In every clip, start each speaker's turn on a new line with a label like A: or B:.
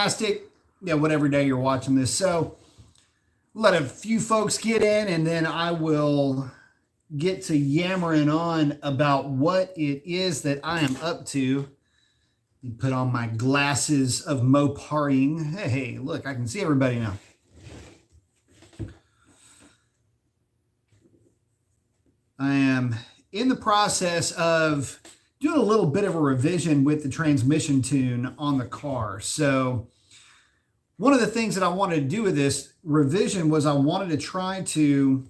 A: fantastic, whatever day you're watching this. So let a few folks get in, and then I will get to yammering on about what it is that I am up to. Put on my glasses of Moparing. Hey, look, I can see everybody now. I am in the process of doing a little bit of a revision with the transmission tune on the car. So one of the things that I wanted to do with this revision was I wanted to try to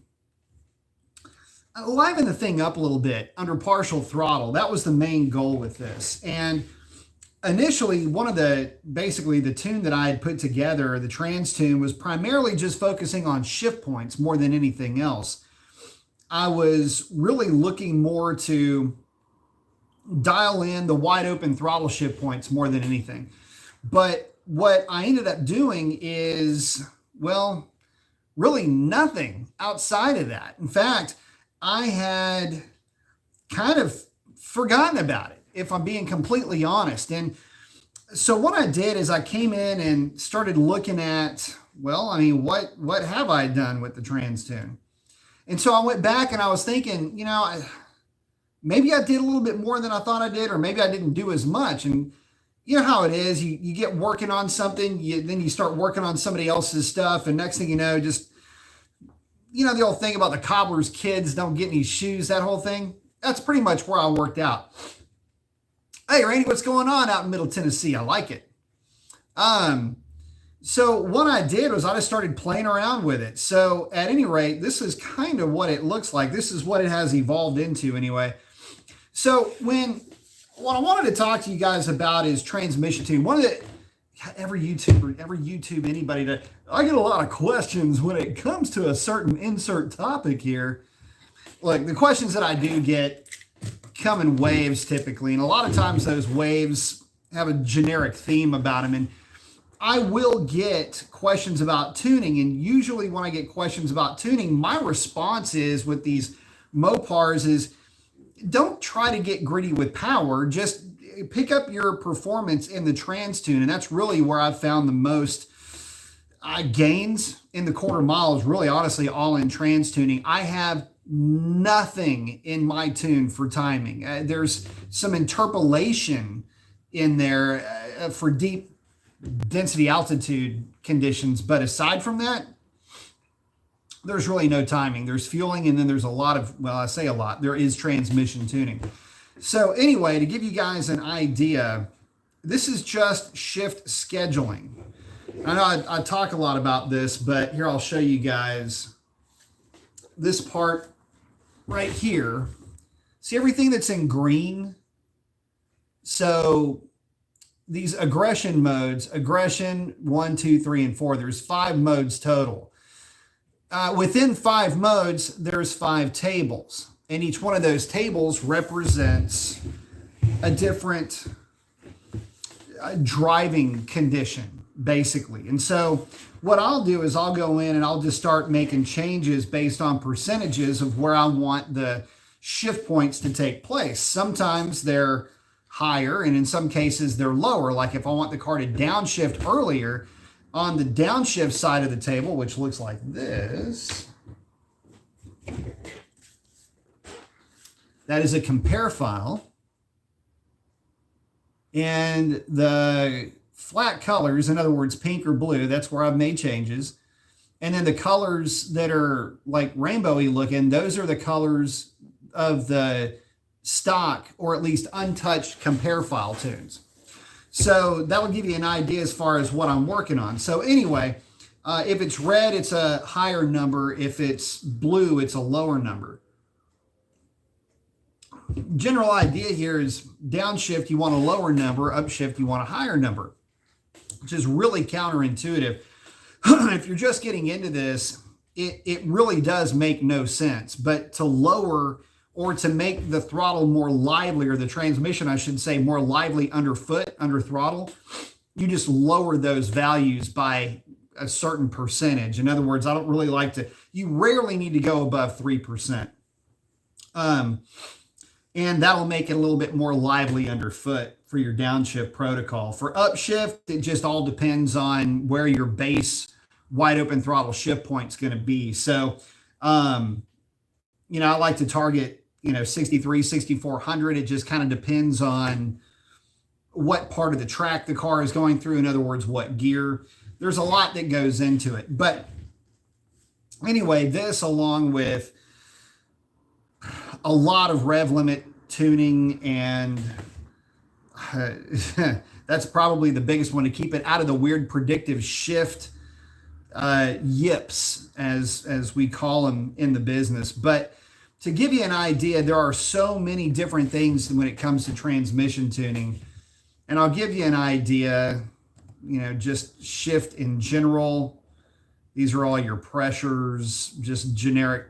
A: liven the thing up a little bit under partial throttle. That was the main goal with this. And initially, basically the tune that I had put together, the trans tune, was primarily just focusing on shift points more than anything else. I was really looking more to dial in the wide open throttle shift points more than anything. But what I ended up doing is, well, really nothing outside of that. In fact, I had kind of forgotten about it, if I'm being completely honest. And so what I did is I came in and started looking at, well, I mean, what have I done with the trans tune? And so I went back and I was thinking, maybe I did a little bit more than I thought I did, or maybe I didn't do as much. And you know how it is, you get working on something, then you start working on somebody else's stuff, and next thing you know, just, the old thing about the cobbler's kids don't get any shoes, that whole thing. That's pretty much where I worked out. Hey, Randy, what's going on out in Middle Tennessee? I like it. So what I did was I just started playing around with it. So at any rate, this is kind of what it looks like. This is what it has evolved into anyway. So what I wanted to talk to you guys about is transmission tune. Every YouTube, anybody, I get a lot of questions when it comes to a certain insert topic here. Like, the questions that I do get come in waves typically, and a lot of times those waves have a generic theme about them. And I will get questions about tuning, and usually when I get questions about tuning, my response is with these Mopars is, don't try to get gritty with power, just pick up your performance in the trans tune. And that's really where I've found the most gains in the quarter miles, really honestly all in trans tuning. I have nothing in my tune for timing. There's some interpolation in there for deep density altitude conditions, but aside from that, there's really no timing. There's fueling, and then there's a lot of, well, I say a lot, there is transmission tuning. So anyway, to give you guys an idea, this is just shift scheduling. I know I talk a lot about this, but here I'll show you guys this part right here. See everything that's in green? So these aggression modes, aggression 1, 2, 3, and 4, there's 5 modes total. Within 5 modes, there's 5 tables, and each one of those tables represents a different driving condition, basically. And so what I'll do is I'll go in and I'll just start making changes based on percentages of where I want the shift points to take place. Sometimes they're higher, and in some cases they're lower. Like if I want the car to downshift earlier, on the downshift side of the table, which looks like this, that is a compare file. And the flat colors, in other words, pink or blue, that's where I've made changes. And then the colors that are like rainbowy looking, those are the colors of the stock, or at least untouched compare file tunes. So that will give you an idea as far as what I'm working on. So anyway, if it's red, it's a higher number. If it's blue, it's a lower number. General idea here is downshift, you want a lower number. Upshift, you want a higher number, which is really counterintuitive. If you're just getting into this, it really does make no sense. But to lower, or to make the throttle more lively, or the transmission, I should say, more lively underfoot, under throttle, you just lower those values by a certain percentage. In other words, I don't really like to, you rarely need to go above 3%. And that'll make it a little bit more lively underfoot for your downshift protocol. For upshift, it just all depends on where your base wide open throttle shift point is going to be. So, you know, I like to target, you know, 63, 6400. It just kind of depends on what part of the track the car is going through. In other words, what gear. There's a lot that goes into it. But anyway, this along with a lot of rev limit tuning, and that's probably the biggest one to keep it out of the weird predictive shift yips, as we call them in the business. But to give you an idea, there are so many different things when it comes to transmission tuning. And I'll give you an idea, you know, just shift in general. These are all your pressures, just generic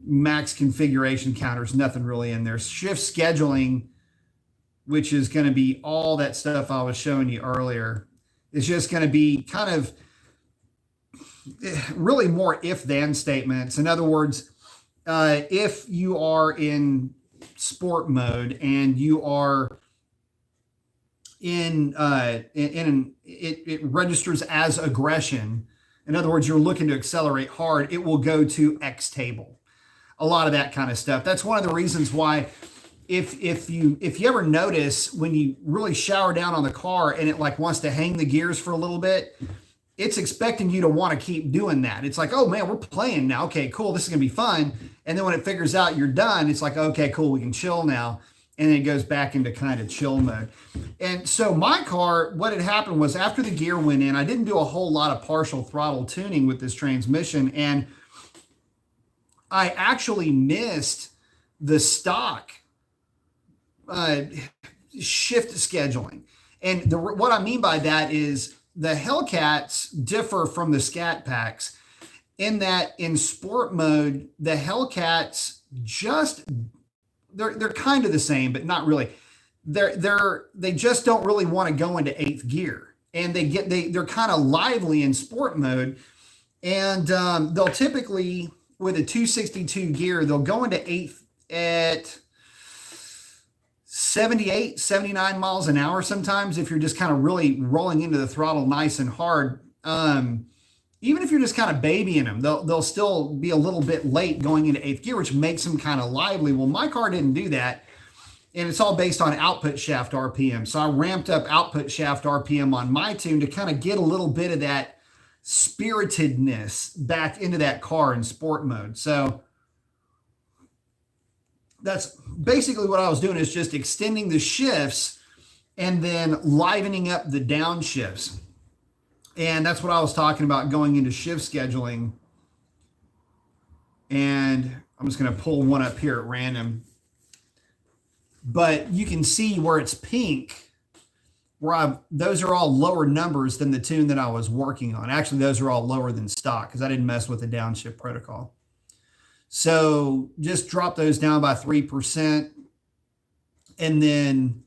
A: max configuration counters, nothing really in there. Shift scheduling, which is going to be all that stuff I was showing you earlier. It's just going to be kind of really more if-then statements. In other words, if you are in sport mode and you are it registers as aggression. In other words, you're looking to accelerate hard, it will go to X table. A lot of that kind of stuff. That's one of the reasons why if you ever notice when you really shower down on the car and it like wants to hang the gears for a little bit, it's expecting you to want to keep doing that. It's like, oh man, we're playing now. Okay, cool. This is going to be fun. And then when it figures out you're done, it's like, okay, cool. We can chill now. And then it goes back into kind of chill mode. And so my car, what had happened was after the gear went in, I didn't do a whole lot of partial throttle tuning with this transmission. And I actually missed the stock shift scheduling. And what I mean by that is the Hellcats differ from the Scat Packs in that in sport mode, the Hellcats just, they're kind of the same, but not really. They just don't really want to go into eighth gear, and they're kind of lively in sport mode. And they'll typically, with a 262 gear, they'll go into eighth at 78, 79 miles an hour sometimes, if you're just kind of really rolling into the throttle nice and hard. Even if you're just kind of babying them, they'll still be a little bit late going into eighth gear, which makes them kind of lively. Well, my car didn't do that, and it's all based on output shaft RPM. So I ramped up output shaft RPM on my tune to kind of get a little bit of that spiritedness back into that car in sport mode. So that's basically what I was doing, is just extending the shifts and then livening up the downshifts. And that's what I was talking about going into shift scheduling. And I'm just going to pull one up here at random. But you can see where it's pink, where those are all lower numbers than the tune that I was working on. Actually, those are all lower than stock because I didn't mess with the downshift protocol. So just drop those down by 3% and then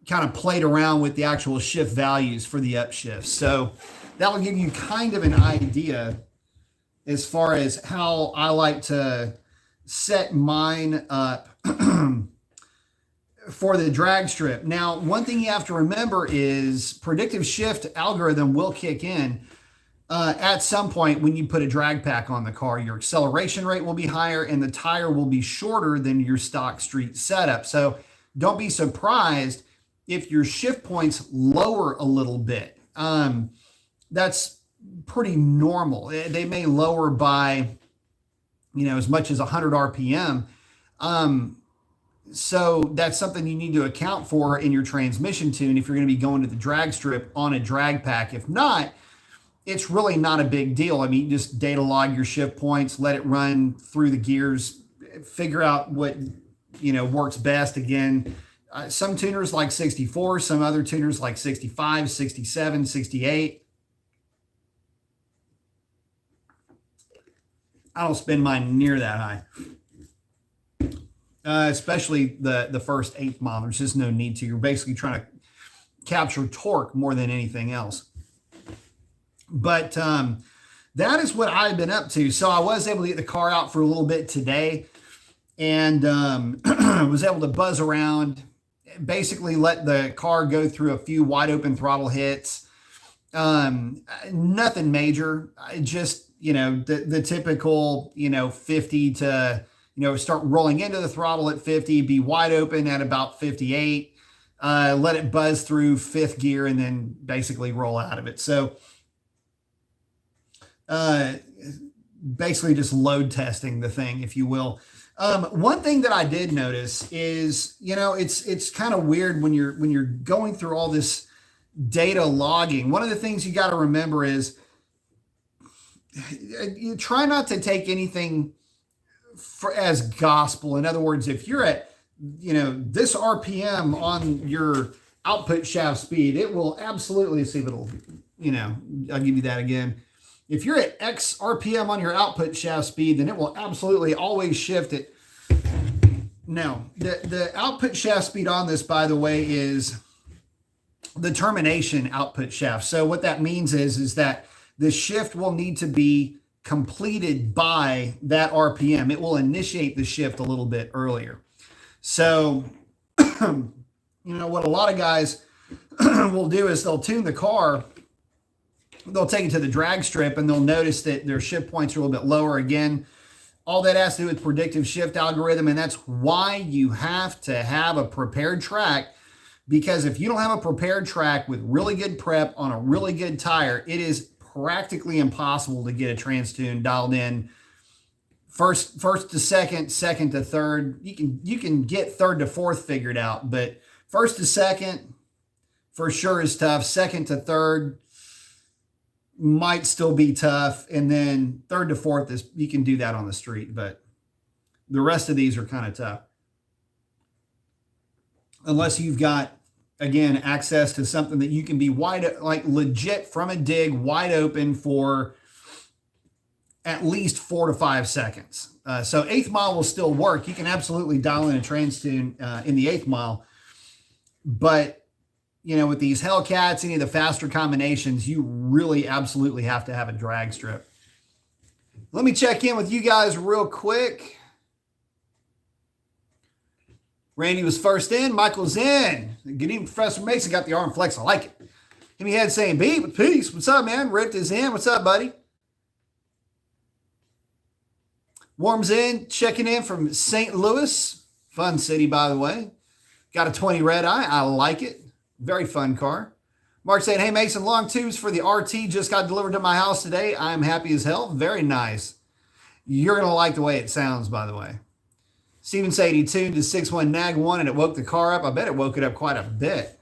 A: kind of played around with the actual shift values for the upshifts. So that will give you kind of an idea as far as how I like to set mine up for the drag strip. Now, one thing you have to remember is predictive shift algorithm will kick in at some point when you put a drag pack on the car. Your acceleration rate will be higher and the tire will be shorter than your stock street setup. So don't be surprised if your shift points lower a little bit. That's pretty normal. They may lower by, as much as 100 RPM. So that's something you need to account for in your transmission tune if you're going to be going to the drag strip on a drag pack. If not, it's really not a big deal. I mean, you just data log your shift points, let it run through the gears, figure out what, works best. Again, some tuners like 64, some other tuners like 65, 67, 68. I don't spin mine near that high. Especially the first 8th mile. There's just no need to. You're basically trying to capture torque more than anything else. But that is what I've been up to. So I was able to get the car out for a little bit today and was able to buzz around. basically let the car go through a few wide open throttle hits. Nothing major, just, the typical, 50 to, start rolling into the throttle at 50, be wide open at about 58, let it buzz through fifth gear and then basically roll out of it. So, basically just load testing the thing, if you will. One thing that I did notice is, it's kind of weird when you're going through all this data logging. One of the things you got to remember is you try not to take anything as gospel. In other words, if you're at, this RPM on your output shaft speed, it will absolutely, see if it'll, I'll give you that again. If you're at X RPM on your output shaft speed, then it will absolutely always shift it. Now, the output shaft speed on this, by the way, is the termination output shaft. So what that means is that the shift will need to be completed by that RPM. It will initiate the shift a little bit earlier. So, what a lot of guys will do is they'll tune the car, they'll take it to the drag strip, and they'll notice that their shift points are a little bit lower. Again, all that has to do with predictive shift algorithm, and that's why you have to have a prepared track, because if you don't have a prepared track with really good prep on a really good tire, it is practically impossible to get a trans tune dialed in first to second, second to third. You can get third to fourth figured out, but first to second for sure is tough. Second to third might still be tough, and then third to fourth is, you can do that on the street, but the rest of these are kind of tough unless you've got, again, access to something that you can be legit from a dig wide open for at least 4 to 5 seconds. So eighth mile will still work. You can absolutely dial in a trans tune in the eighth mile, but with these Hellcats, any of the faster combinations, you really absolutely have to have a drag strip. Let me check in with you guys real quick. Randy was first in. Michael's in. Good evening, Professor Mason. Got the arm flex. I like it. Him he had saying, "Beat with peace." What's up, man? Ripped is in. What's up, buddy? Warms in. Checking in from St. Louis. Fun city, by the way. Got a 20 red eye. I like it. Very fun car. Mark saying, "Hey, Mason, long tubes for the RT just got delivered to my house today. I'm happy as hell." Very nice. You're going to like the way it sounds, by the way. Steven said he tuned to 6.1 nag 1 and it woke the car up. I bet it woke it up quite a bit.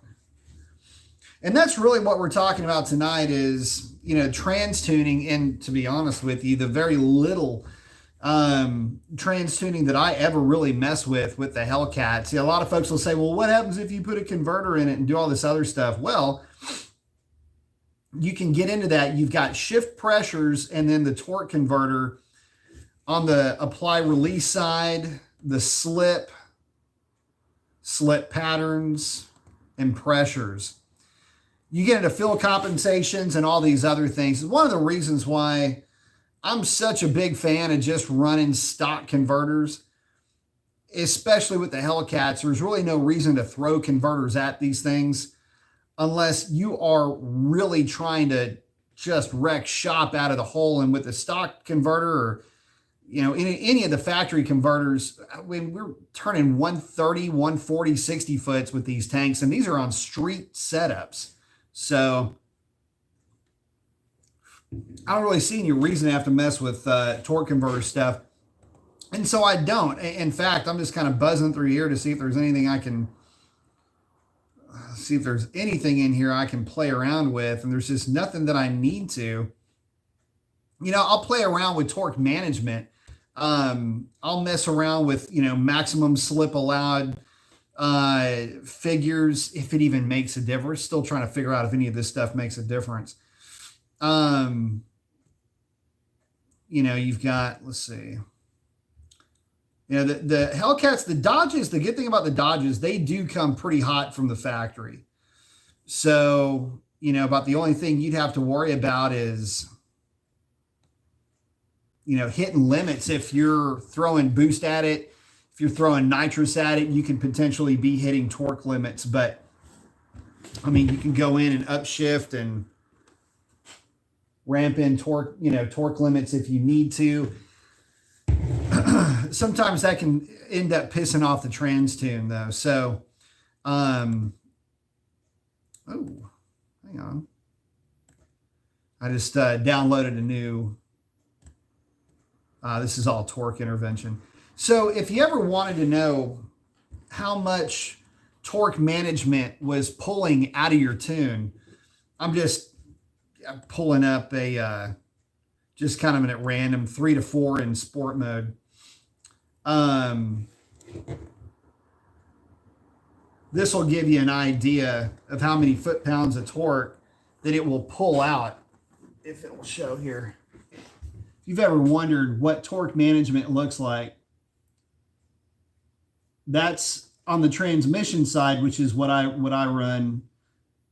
A: And that's really what we're talking about tonight is, trans tuning. And to be honest with you, the very little trans tuning that I ever really mess with the Hellcat. See, a lot of folks will say, well, what happens if you put a converter in it and do all this other stuff? Well, you can get into that. You've got shift pressures and then the torque converter on the apply release side, the slip patterns, and pressures. You get into fill compensations and all these other things. One of the reasons why I'm such a big fan of just running stock converters, especially with the Hellcats. There's really no reason to throw converters at these things unless you are really trying to just wreck shop out of the hole. And with the stock converter or, any of the factory converters, when we're turning 130, 140, 60 foots with these tanks, and these are on street setups. So I don't really see any reason to have to mess with torque converter stuff. And so I don't. In fact, I'm just kind of buzzing through here to see if there's anything in here I can play around with. And there's just nothing that I need to. I'll play around with torque management. I'll mess around with, maximum slip allowed figures, if it even makes a difference. Still trying to figure out if any of this stuff makes a difference. You've got, let's see. The Hellcats, the Dodges, the good thing about the Dodges, they do come pretty hot from the factory. So, about the only thing you'd have to worry about is, hitting limits if you're throwing boost at it, if you're throwing nitrous at it, you can potentially be hitting torque limits. But I mean, you can go in and upshift and ramp in torque, torque limits if you need to. Sometimes that can end up pissing off the trans tune though. So, oh, hang on. I just downloaded a new, this is all torque intervention. So if you ever wanted to know how much torque management was pulling out of your tune, I'm just pulling up a, just kind of at random 3 to 4 in sport mode. This will give you an idea of how many foot-pounds of torque that it will pull out, if it will show here. If you've ever wondered what torque management looks like, that's on the transmission side, which is what I run.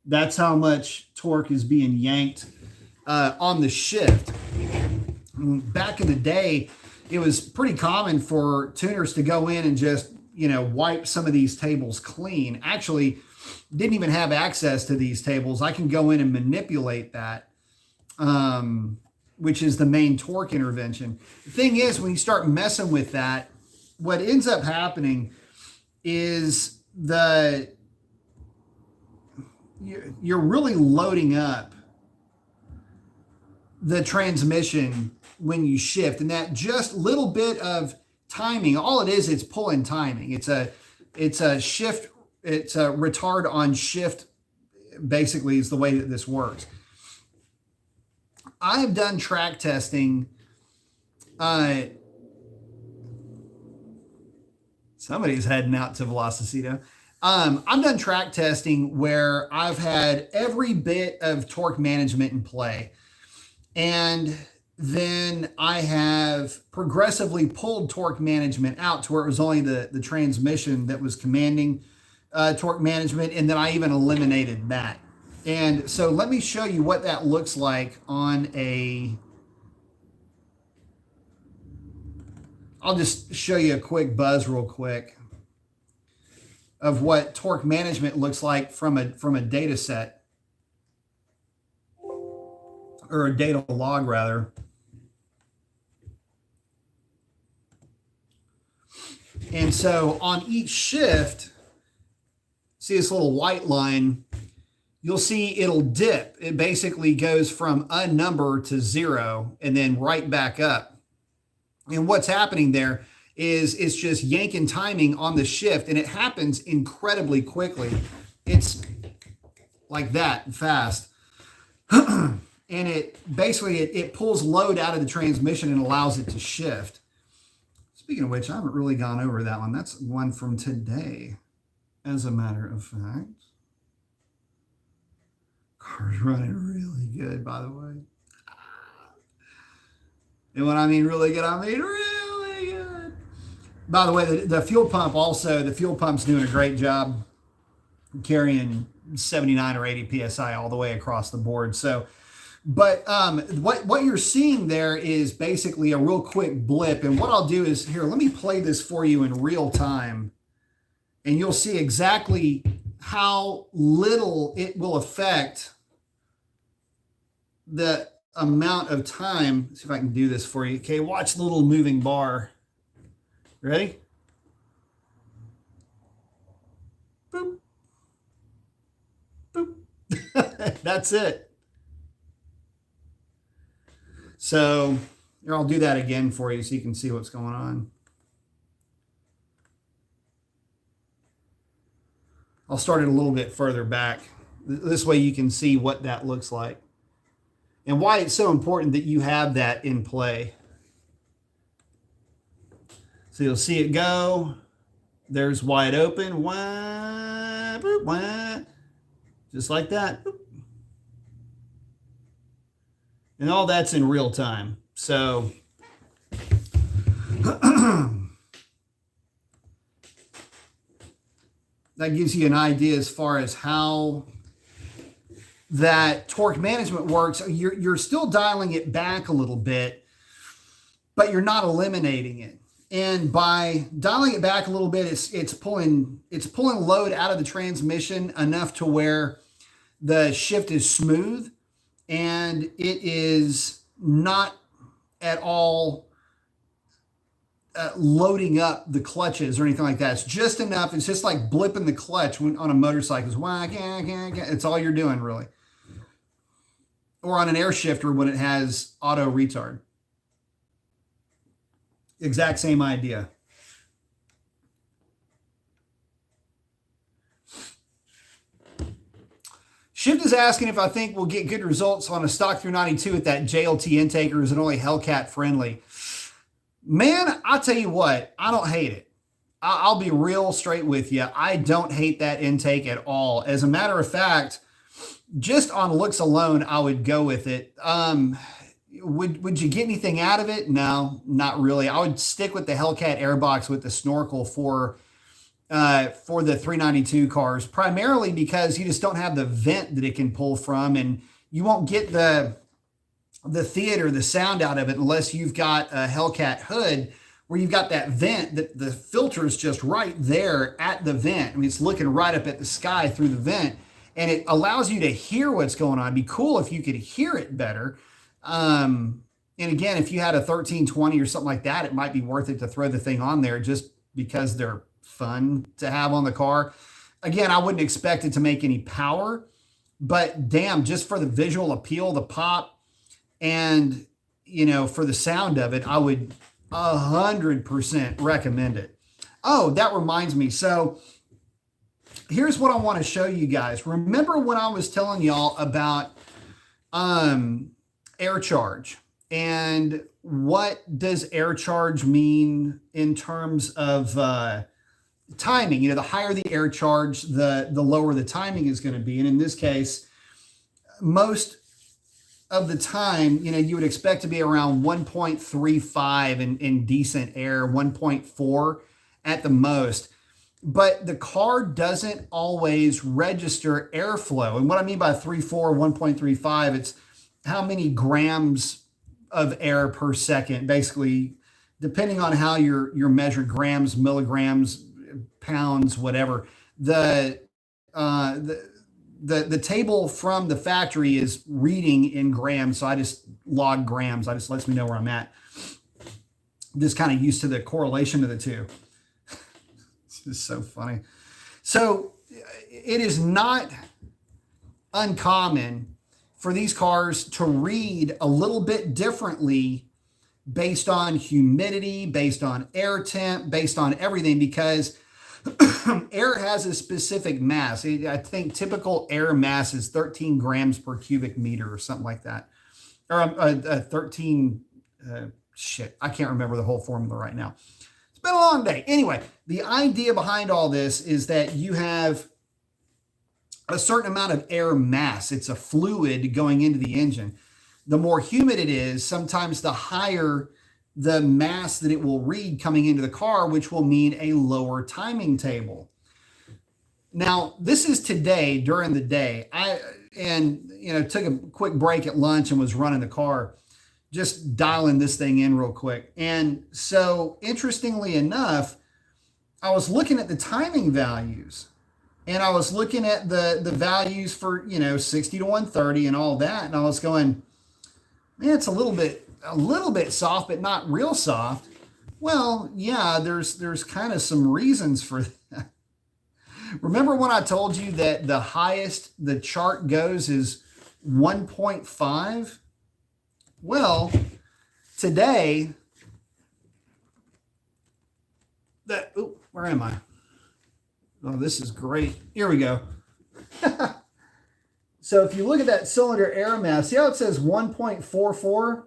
A: That's how much torque is being yanked on the shift. Back in the day, it was pretty common for tuners to go in and just, wipe some of these tables clean. Actually, didn't even have access to these tables. I can go in and manipulate that, which is the main torque intervention. The thing is, when you start messing with that, what ends up happening is you're really loading up the transmission when you shift, and that just little bit of timing, all it is, it's pulling timing. It's a shift, it's a retard on shift, basically, is the way that this works. I have done track testing. Somebody's heading out to Velocito. I've done track testing where I've had every bit of torque management in play. And then I have progressively pulled torque management out to where it was only the transmission that was commanding torque management. And then I even eliminated that. And so let me show you what that looks like on I'll just show you a quick buzz real quick of what torque management looks like from a data set, or a data log rather. And so on each shift, see this little white line, you'll see it'll dip. It basically goes from a number to 0 and then right back up. And what's happening there is it's just yanking timing on the shift, and it happens incredibly quickly. It's like that fast. And it basically, it pulls load out of the transmission and allows it to shift. Speaking of which, I haven't really gone over that one. That's one from today, as a matter of fact. Car's running really good, by the way. And when I mean really good, I mean really good. By the way, the fuel pump also, the fuel pump's doing a great job carrying 79 or 80 PSI all the way across the board. So, but what you're seeing there is basically a real quick blip. And what I'll do is, here, let me play this for you in real time. And you'll see exactly how little it will affect the amount of time. Let's see if I can do this for you. Okay, watch the little moving bar. Ready? Boop. Boop. That's it. So here, I'll do that again for you so you can see what's going on. I'll start it a little bit further back. This way you can see what that looks like and why it's so important that you have that in play. So you'll see it go. There's wide open. Wah, boop, wah. Just like that. Boop. And all that's in real time. So that gives you an idea as far as how that torque management works. You're still dialing it back a little bit, but you're not eliminating it. And by dialing it back a little bit, it's pulling load out of the transmission enough to where the shift is smooth and it is not at all loading up the clutches or anything like that. It's just enough. It's just like blipping the clutch when on a motorcycle. It's all you're doing, really. Or on an air shifter when it has auto retard. Exact same idea. Shift is asking if I think we'll get good results on a stock 392 with that JLT intake, or is it only Hellcat friendly? Man, I'll tell you what, I don't hate it. I'll be real straight with you. I don't hate that intake at all. As a matter of fact, just on looks alone, I would go with it. Would you get anything out of it? No, not really. I would stick with the Hellcat airbox with the snorkel for the 392 cars, primarily because you just don't have the vent that it can pull from, and you won't get the theater, the sound out of it unless you've got a Hellcat hood where you've got that vent that the filter is just right there at the vent. I mean, it's looking right up at the sky through the vent, and it allows you to hear what's going on. It'd be cool if you could hear it better. And again, if you had a 1320 or something like that, it might be worth it to throw the thing on there just because they're fun to have on the car. Again, I wouldn't expect it to make any power, but damn, just for the visual appeal, the pop, and for the sound of it, I would 100% recommend it. Oh, that reminds me. So here's what I want to show you guys. Remember when I was telling y'all about air charge, and what does air charge mean in terms of timing? The higher the air charge, the lower the timing is going to be. And in this case, most of the time, you would expect to be around 1.35 in decent air, 1.4 at the most. But the car doesn't always register airflow. And what I mean by 3.4, 1.35, it's how many grams of air per second, basically, depending on how you're measured, grams, milligrams, pounds, whatever. The table from the factory is reading in grams, so I just log grams. That just lets me know where I'm at. I'm just kind of used to the correlation of the two. This is so funny. So it is not uncommon for these cars to read a little bit differently based on humidity, based on air temp, based on everything, because air has a specific mass. I think typical air mass is 13 grams per cubic meter or something like that. Or 13, I can't remember the whole formula right now. It's been a long day. Anyway, the idea behind all this is that you have a certain amount of air mass. It's a fluid going into the engine. The more humid it is, sometimes the higher the mass that it will read coming into the car, which will mean a lower timing table. Now, this is today during the day. I took a quick break at lunch and was running the car, just dialing this thing in real quick. And so, interestingly enough, I was looking at the timing values. And I was looking at the values for, 60 to 130 and all that. And I was going, man, it's a little bit soft, but not real soft. Well, yeah, there's kind of some reasons for that. Remember when I told you that the highest the chart goes is 1.5? Well, today, where am I? Oh, this is great. Here we go. So if you look at that cylinder air mass, see how it says 1.44?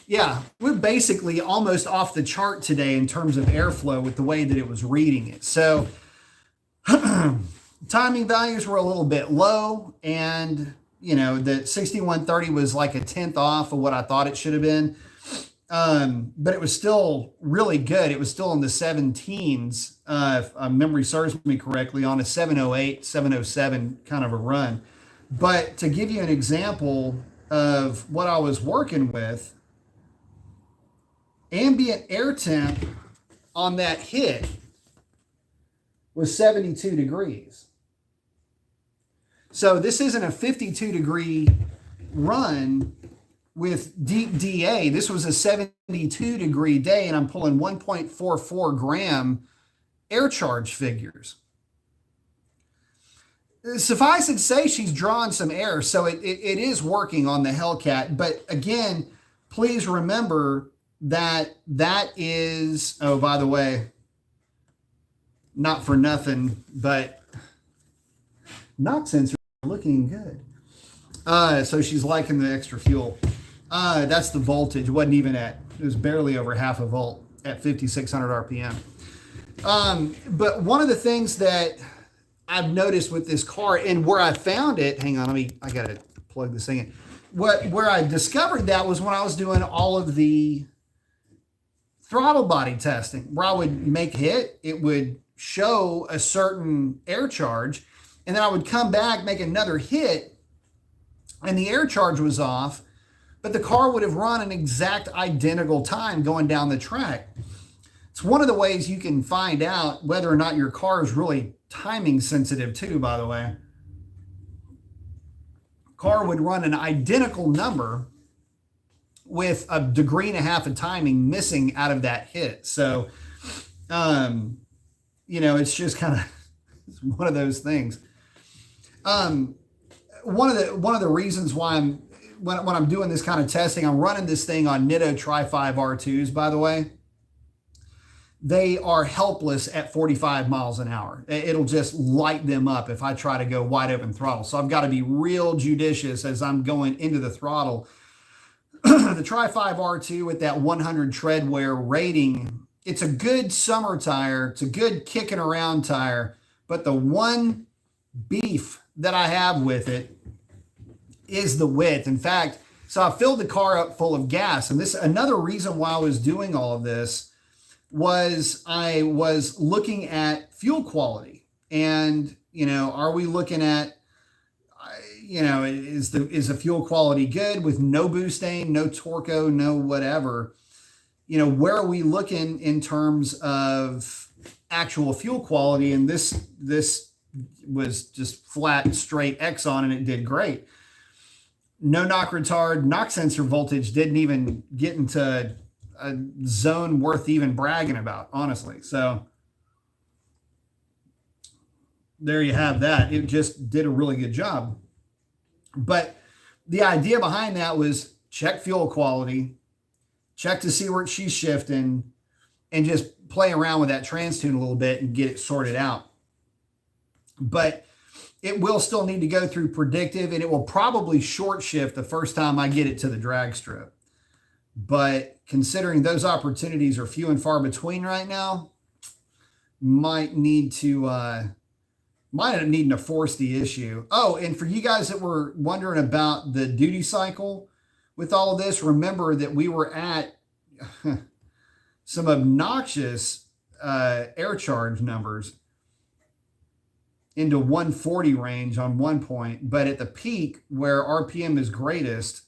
A: Yeah, we're basically almost off the chart today in terms of airflow with the way that it was reading it. So timing values were a little bit low, and the 6130 was like a tenth off of what I thought it should have been. But it was still really good. It was still in the 17s, if memory serves me correctly, on a 708, 707 kind of a run. But to give you an example of what I was working with, ambient air temp on that hit was 72 degrees. So this isn't a 52 degree run with deep DA. This was a 72 degree day, and I'm pulling 1.44 gram air charge figures. Suffice it to say, she's drawing some air, so it is working on the Hellcat. But again, please remember that is, oh, by the way, not for nothing, but knock sensor looking good. So she's liking the extra fuel. That's the voltage. It wasn't even it was barely over half a volt at 5,600 RPM. But one of the things that I've noticed with this car, and where I found it, hang on, I gotta plug this thing in. Where I discovered that was when I was doing all of the throttle body testing, where I would make a hit, it would show a certain air charge, and then I would come back, make another hit, and the air charge was off, but the car would have run an exact identical time going down the track. It's one of the ways you can find out whether or not your car is really timing sensitive too, by the way. Car would run an identical number with 1.5 degrees of timing missing out of that hit. So, it's just kind of one of those things. One of the reasons why when I'm doing this kind of testing, I'm running this thing on Nitto Tri-5 R2s, by the way. They are helpless at 45 miles an hour. It'll just light them up if I try to go wide open throttle. So I've got to be real judicious as I'm going into the throttle. The Tri-5 R2 with that 100 tread wear rating, it's a good summer tire. It's a good kicking around tire. But the one beef that I have with it is the width. In fact, so I filled the car up full of gas. And this, another reason why I was doing all of this was I was looking at fuel quality. And, are we looking at, is the fuel quality good with no boosting, no Torco, no whatever? Where are we looking in terms of actual fuel quality? And this was just flat, straight Exxon, and it did great. No knock retard, knock sensor voltage didn't even get into a zone worth even bragging about, honestly. So there you have that. It just did a really good job. But the idea behind that was check fuel quality, check to see where she's shifting, and just play around with that trans tune a little bit and get it sorted out. But it will still need to go through predictive, and it will probably short shift the first time I get it to the drag strip. But considering those opportunities are few and far between right now, might end up needing to force the issue. Oh, and for you guys that were wondering about the duty cycle with all of this, remember that we were at some obnoxious air charge numbers into 140 range on one point, but at the peak where RPM is greatest,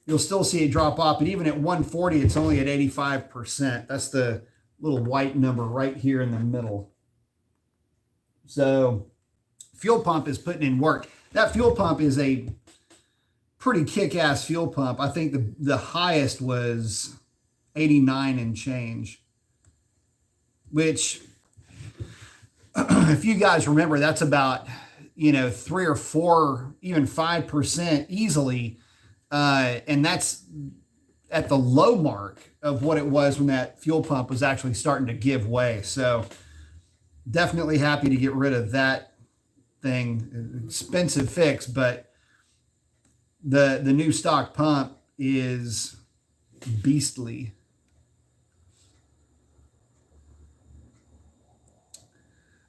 A: you'll still see it drop off. But even at 140, it's only at 85%. That's the little white number right here in the middle. So fuel pump is putting in work. That fuel pump is a pretty kick-ass fuel pump. I think the highest was 89 and change, which, if you guys remember, that's about, 3 or 4, even 5% easily. And that's at the low mark of what it was when that fuel pump was actually starting to give way. So definitely happy to get rid of that thing. Expensive fix, but the new stock pump is beastly.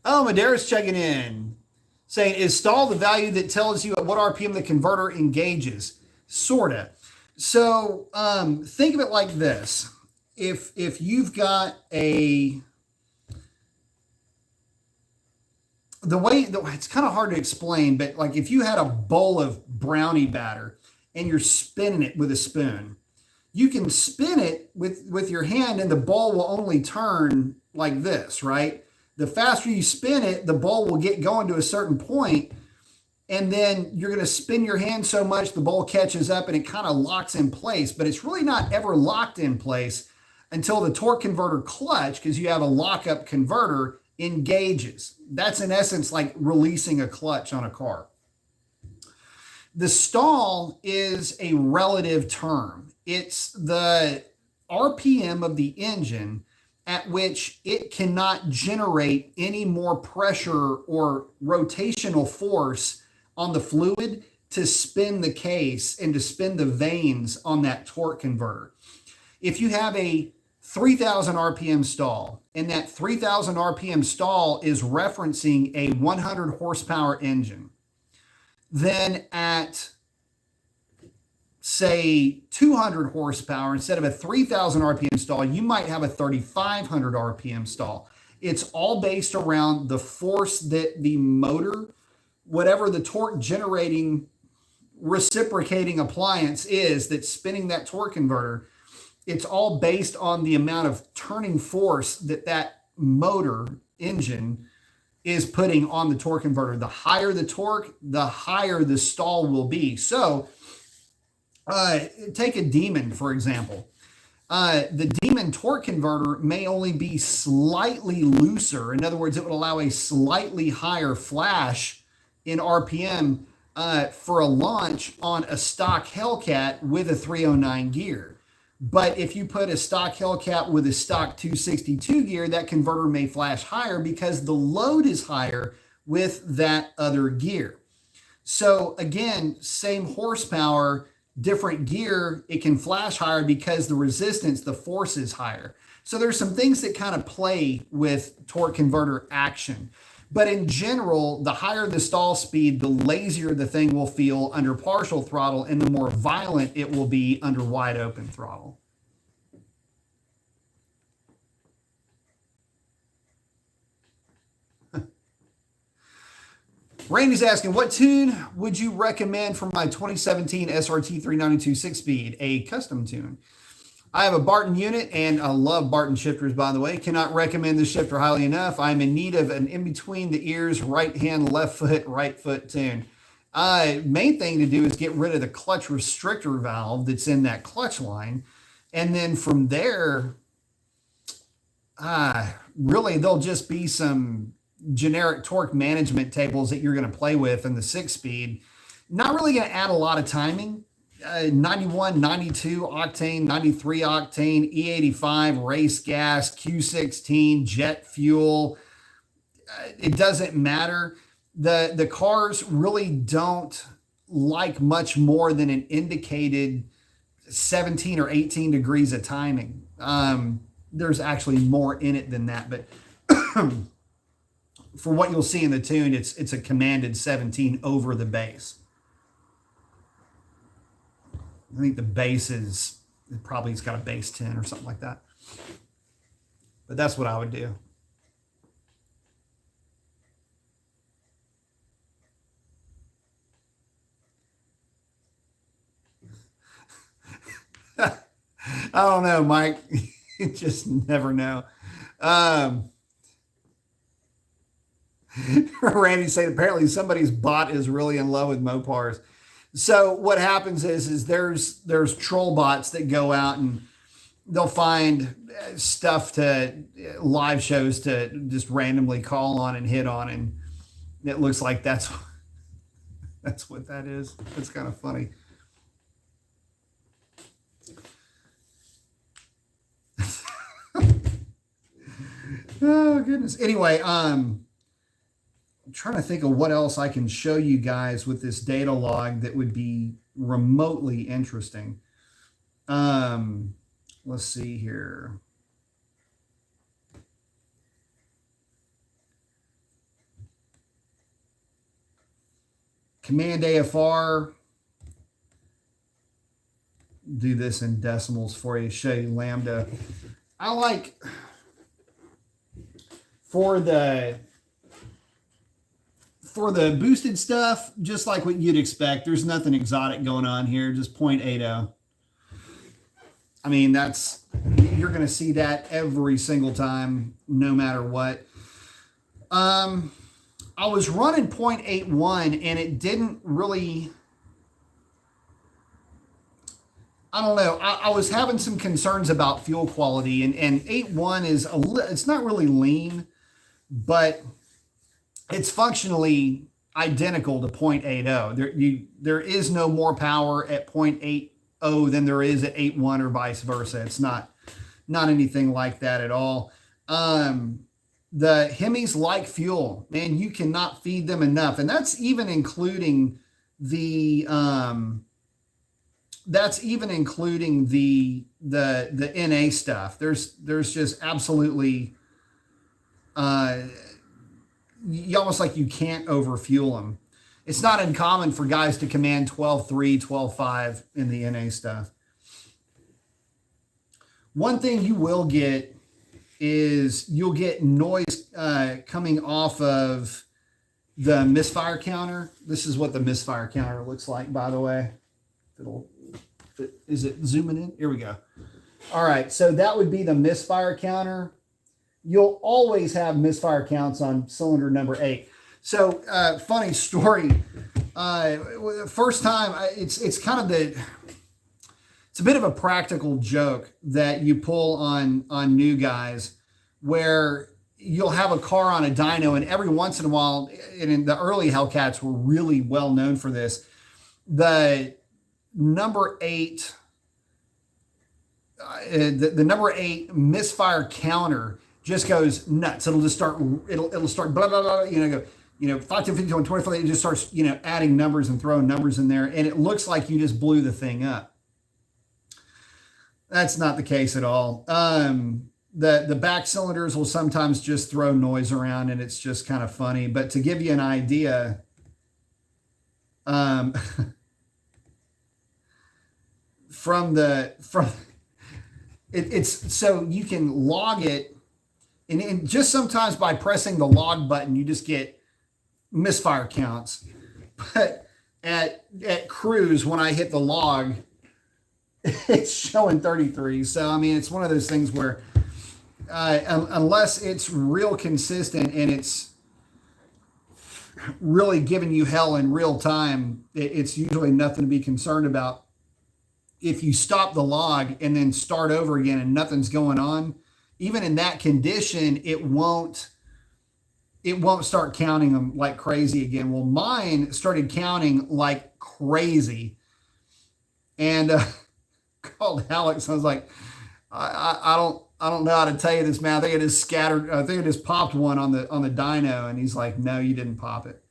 A: Oh, Madera's checking in, saying, is stall the value that tells you at what RPM the converter engages? Sorta. So think of it like this. If you've got it's kind of hard to explain, but like if you had a bowl of brownie batter and you're spinning it with a spoon, you can spin it with your hand and the ball will only turn like this, right? The faster you spin it, the ball will get going to a certain point, and then you're going to spin your hand so much the ball catches up and it kind of locks in place, but it's really not ever locked in place until the torque converter clutch, because you have a lockup converter, engages. That's in essence like releasing a clutch on a car. The stall is a relative term. It's the RPM of the engine at which it cannot generate any more pressure or rotational force on the fluid to spin the case and to spin the vanes on that torque converter. If you have a 3,000 RPM stall, and that 3,000 RPM stall is referencing a 100 horsepower engine, then at, say, 200 horsepower, instead of a 3,000 RPM stall, you might have a 3,500 RPM stall. It's all based around the force that the motor, whatever the torque generating reciprocating appliance is that's spinning that torque converter, it's all based on the amount of turning force that that motor engine is putting on the torque converter. The higher the torque, the higher the stall will be. So take a Demon, for example. The Demon torque converter may only be slightly looser. In other words, it would allow a slightly higher flash in RPM for a launch on a stock Hellcat with a 309 gear. But if you put a stock Hellcat with a stock 262 gear, that converter may flash higher because the load is higher with that other gear. So again, same horsepower, different gear, it can flash higher because the resistance, the force is higher. So there's some things that kind of play with torque converter action. But in general, the higher the stall speed, the lazier the thing will feel under partial throttle and the more violent it will be under wide open throttle. Randy's asking, what tune would you recommend for my 2017 SRT 392 6-speed? A custom tune. I have a Barton unit, and I love Barton shifters, by the way. Cannot recommend this shifter highly enough. I'm in need of an in-between-the-ears, right hand, left foot tune. Main thing to do is get rid of the clutch restrictor valve that's in that clutch line. And then from there, really, there'll just be some generic torque management tables that you're going to play with in the 6-speed. Not really going to add a lot of timing. 91, 92 octane, 93 octane, E85, race gas, Q16, jet fuel. It doesn't matter. The cars really don't like much more than an indicated 17 or 18 degrees of timing. There's actually more in it than that, but for what you'll see in the tune, it's a commanded 17 over the base. I think the base is probably, it's got a base 10 or something like that. But that's what I would do. I don't know, Mike. You just never know. Randy saying apparently somebody's bot is really in love with Mopars. So what happens is there's troll bots that go out and they'll find stuff to live shows to just randomly call on and hit on, and it looks like that's what that is. It's kind of funny. Oh goodness. Anyway, I'm trying to think of what else I can show you guys with this data log that would be remotely interesting. Let's see here. Command AFR. Do this in decimals for you, show you lambda. I like for the boosted stuff, just like what you'd expect. There's nothing exotic going on here, just 0.80. I mean, you're going to see that every single time, no matter what. I was running 0.81 and it didn't really, I don't know. I was having some concerns about fuel quality, and 8.1 is it's not really lean, but it's functionally identical to 0.80. There is no more power at 0.80 than there is at 8.1 or vice versa. It's not anything like that at all. The Hemis like fuel, man. You cannot feed them enough, and that's even including the NA stuff. There's just absolutely almost like you can't overfuel them. It's not uncommon for guys to command 12.3, 12.5 in the NA stuff. One thing you will get is you'll get noise coming off of the Misfire Counter. This is what the Misfire Counter looks like, by the way. Is it zooming in? Here we go. All right, so that would be the Misfire Counter. You'll always have misfire counts on cylinder number 8. So, funny story. First time, it's kind of it's a bit of a practical joke that you pull on new guys, where you'll have a car on a dyno, and every once in a while, and in the early Hellcats were really well known for this, the number 8, the number 8 misfire counter just goes nuts. It'll just start, it'll start blah, blah, blah, go, 5 to 50 to 24, it just starts, adding numbers and throwing numbers in there. And it looks like you just blew the thing up. That's not the case at all. The back cylinders will sometimes just throw noise around, and it's just kind of funny. But to give you an idea, it's so you can log it, and just sometimes by pressing the log button, you just get misfire counts. But at cruise, when I hit the log, it's showing 33. So, I mean, it's one of those things where unless it's real consistent and it's really giving you hell in real time, it's usually nothing to be concerned about. If you stop the log and then start over again and nothing's going on, even in that condition, it won't start counting them like crazy again. Well, mine started counting like crazy, and called Alex. I was like, I don't know how to tell you this, man. I think it is scattered. I think it just popped one on the dyno, and he's like, no, you didn't pop it.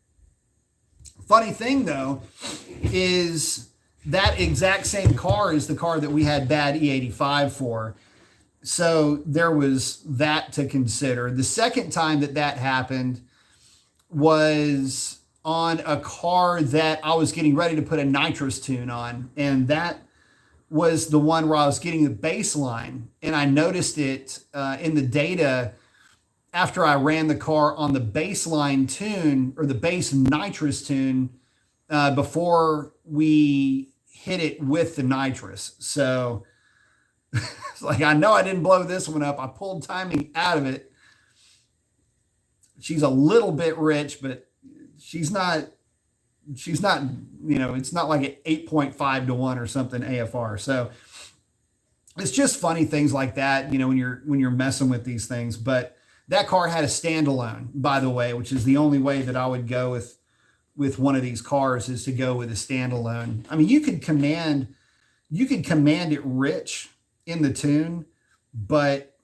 A: Funny thing though is that exact same car is the car that we had bad E85 for. So there was that to consider. The second time that happened was on a car that I was getting ready to put a nitrous tune on. And that was the one where I was getting the baseline. And I noticed it in the data after I ran the car on the baseline tune, or the base nitrous tune, before we hit it with the nitrous. So it's like, I know I didn't blow this one up. I pulled timing out of it. She's a little bit rich, but she's not, it's not like an 8.5 to 1 or something AFR. So it's just funny things like that, when you're messing with these things. But that car had a standalone, by the way, which is the only way that I would go with one of these cars, is to go with a standalone. I mean, you could command it rich in the tune, but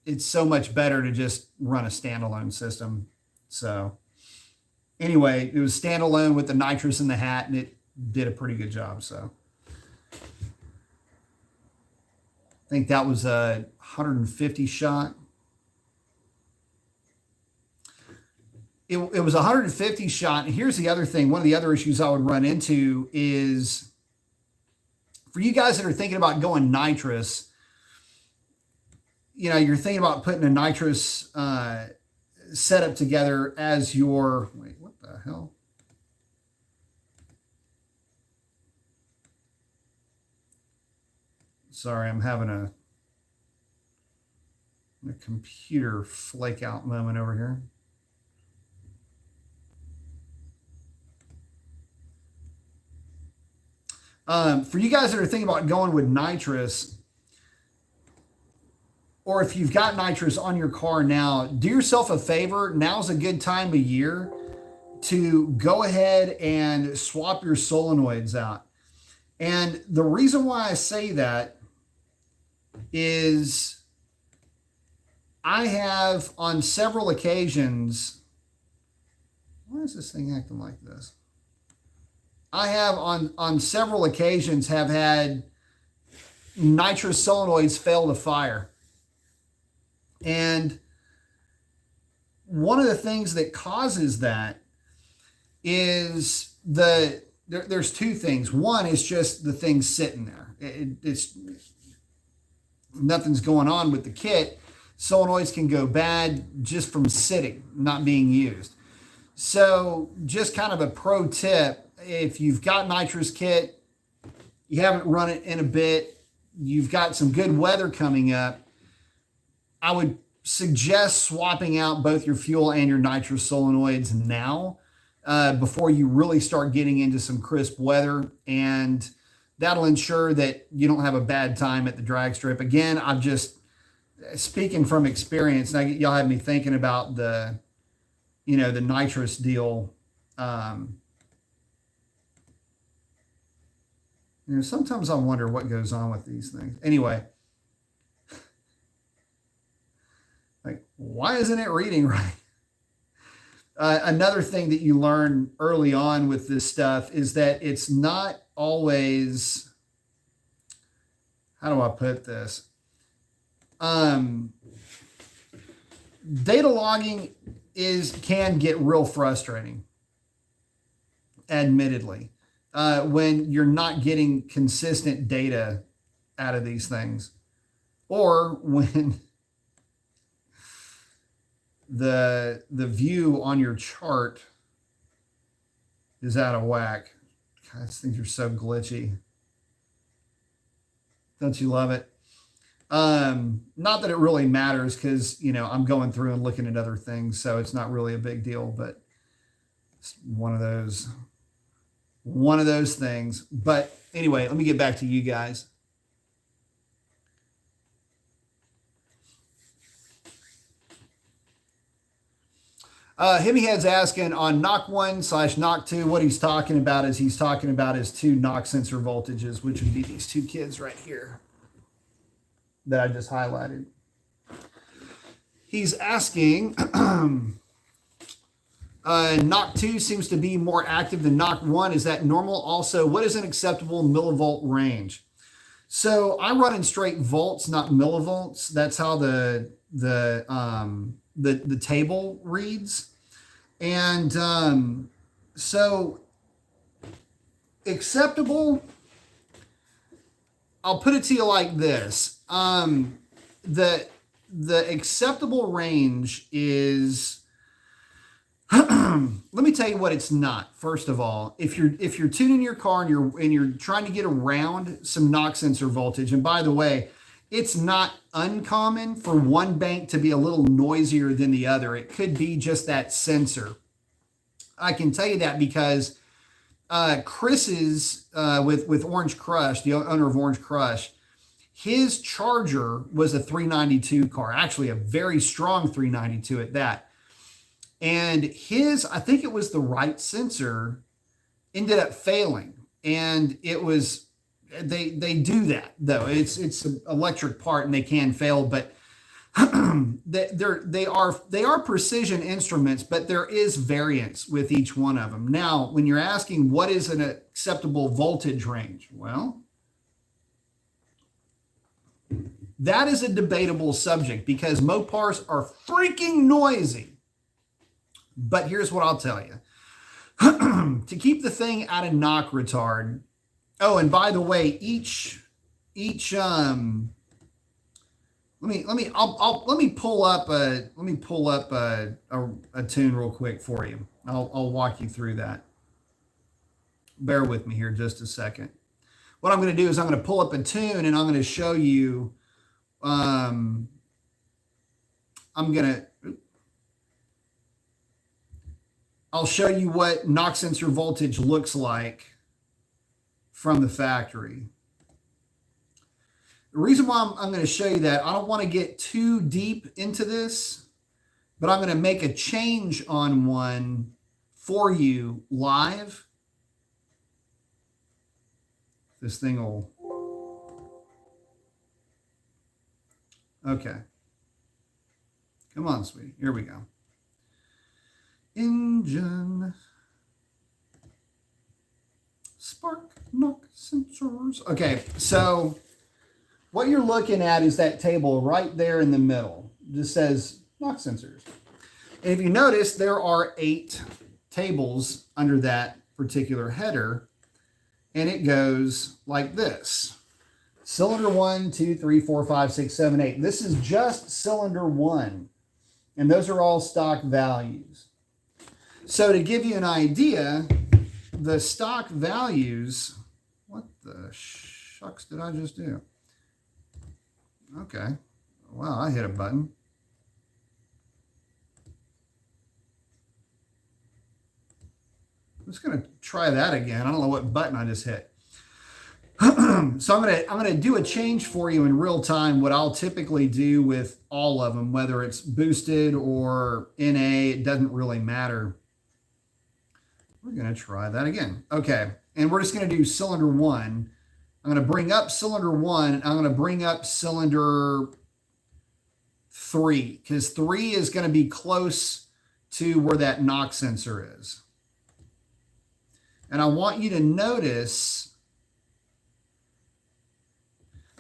A: it's so much better to just run a standalone system. So anyway, it was standalone with the nitrous in the hat, and it did a pretty good job. So I think that was a 150 shot. It was a 150 shot. And here's the other thing. One of the other issues I would run into is, for you guys that are thinking about going nitrous, you're thinking about putting a nitrous setup together as your, wait, what the hell? Sorry, I'm having a computer flake out moment over here. For you guys that are thinking about going with nitrous, or if you've got nitrous on your car now, do yourself a favor. Now's a good time of year to go ahead and swap your solenoids out. And the reason why I say that is I have on several occasions, why is this thing acting like this? I have on several occasions have had nitrous solenoids fail to fire. And one of the things that causes that is there's two things. One is just the thing sitting there. It's nothing's going on with the kit. Solenoids can go bad just from sitting, not being used. So just kind of a pro tip, if you've got nitrous kit, you haven't run it in a bit, you've got some good weather coming up, I would suggest swapping out both your fuel and your nitrous solenoids now before you really start getting into some crisp weather. And that'll ensure that you don't have a bad time at the drag strip. Again, I'm just speaking from experience. Now y'all have me thinking about the nitrous deal. Sometimes I wonder what goes on with these things. Anyway, like, why isn't it reading right? Another thing that you learn early on with this stuff is that it's not always, how do I put this? Data logging can get real frustrating, admittedly, when you're not getting consistent data out of these things, or when the view on your chart is out of whack. God, these things are so glitchy. Don't you love it? Not that it really matters, because I'm going through and looking at other things, so it's not really a big deal, but it's one of those things. But anyway, let me get back to you guys. Himmyhead's asking on knock 1/knock 2, what he's talking about is he's talking about his two knock sensor voltages, which would be these two kids right here that I just highlighted. He's asking, knock 2 seems to be more active than knock 1. Is that normal? Also, what is an acceptable millivolt range? So I run in straight volts, not millivolts. That's how the table reads. And so acceptable, I'll put it to you like this. The acceptable range is, let me tell you what it's not. First of all, if you're tuning your car and you're trying to get around some knock sensor voltage, and by the way, it's not uncommon for one bank to be a little noisier than the other. It could be just that sensor. I can tell you that because Chris's with Orange Crush, the owner of Orange Crush, his Charger was a 392 car, actually a very strong 392 at that. And his, I think it was the right sensor, ended up failing. And it was, they do that though. It's an electric part and they can fail, but they are precision instruments, but there is variance with each one of them. Now, when you're asking what is an acceptable voltage range, well, that is a debatable subject because Mopars are freaking noisy. But here's what I'll tell you. To keep the thing out of knock retard. Oh, and by the way, let me pull up a tune real quick for you. I'll walk you through that. Bear with me here just a second. what I'm going to do is I'm going to pull up a tune and I'm going to show you, I'll show you what knock sensor voltage looks like from the factory. The reason why I'm going to show you that, I don't want to get too deep into this, but I'm going to make a change on one for you live. This thing will, okay. Come on, sweetie. Here we go. Engine. Spark knock sensors. Okay, so what you're looking at is that table right there in the middle. It just says knock sensors. And if you notice, there are 8 tables under that particular header, and it goes like this. Cylinder 1, 2, 3, 4, 5, 6, 7, 8. This is just cylinder 1, and those are all stock values. So to give you an idea, the stock values, what the shucks did I just do? Okay. Wow, I hit a button. I'm just going to try that again. I don't know what button I just hit. So I'm going to do a change for you in real time, what I'll typically do with all of them, whether it's boosted or NA, it doesn't really matter. We're going to try that again. Okay, and we're just going to do cylinder 1. I'm going to bring up cylinder 1. I'm going to bring up cylinder 3, because 3 is going to be close to where that knock sensor is. And I want you to notice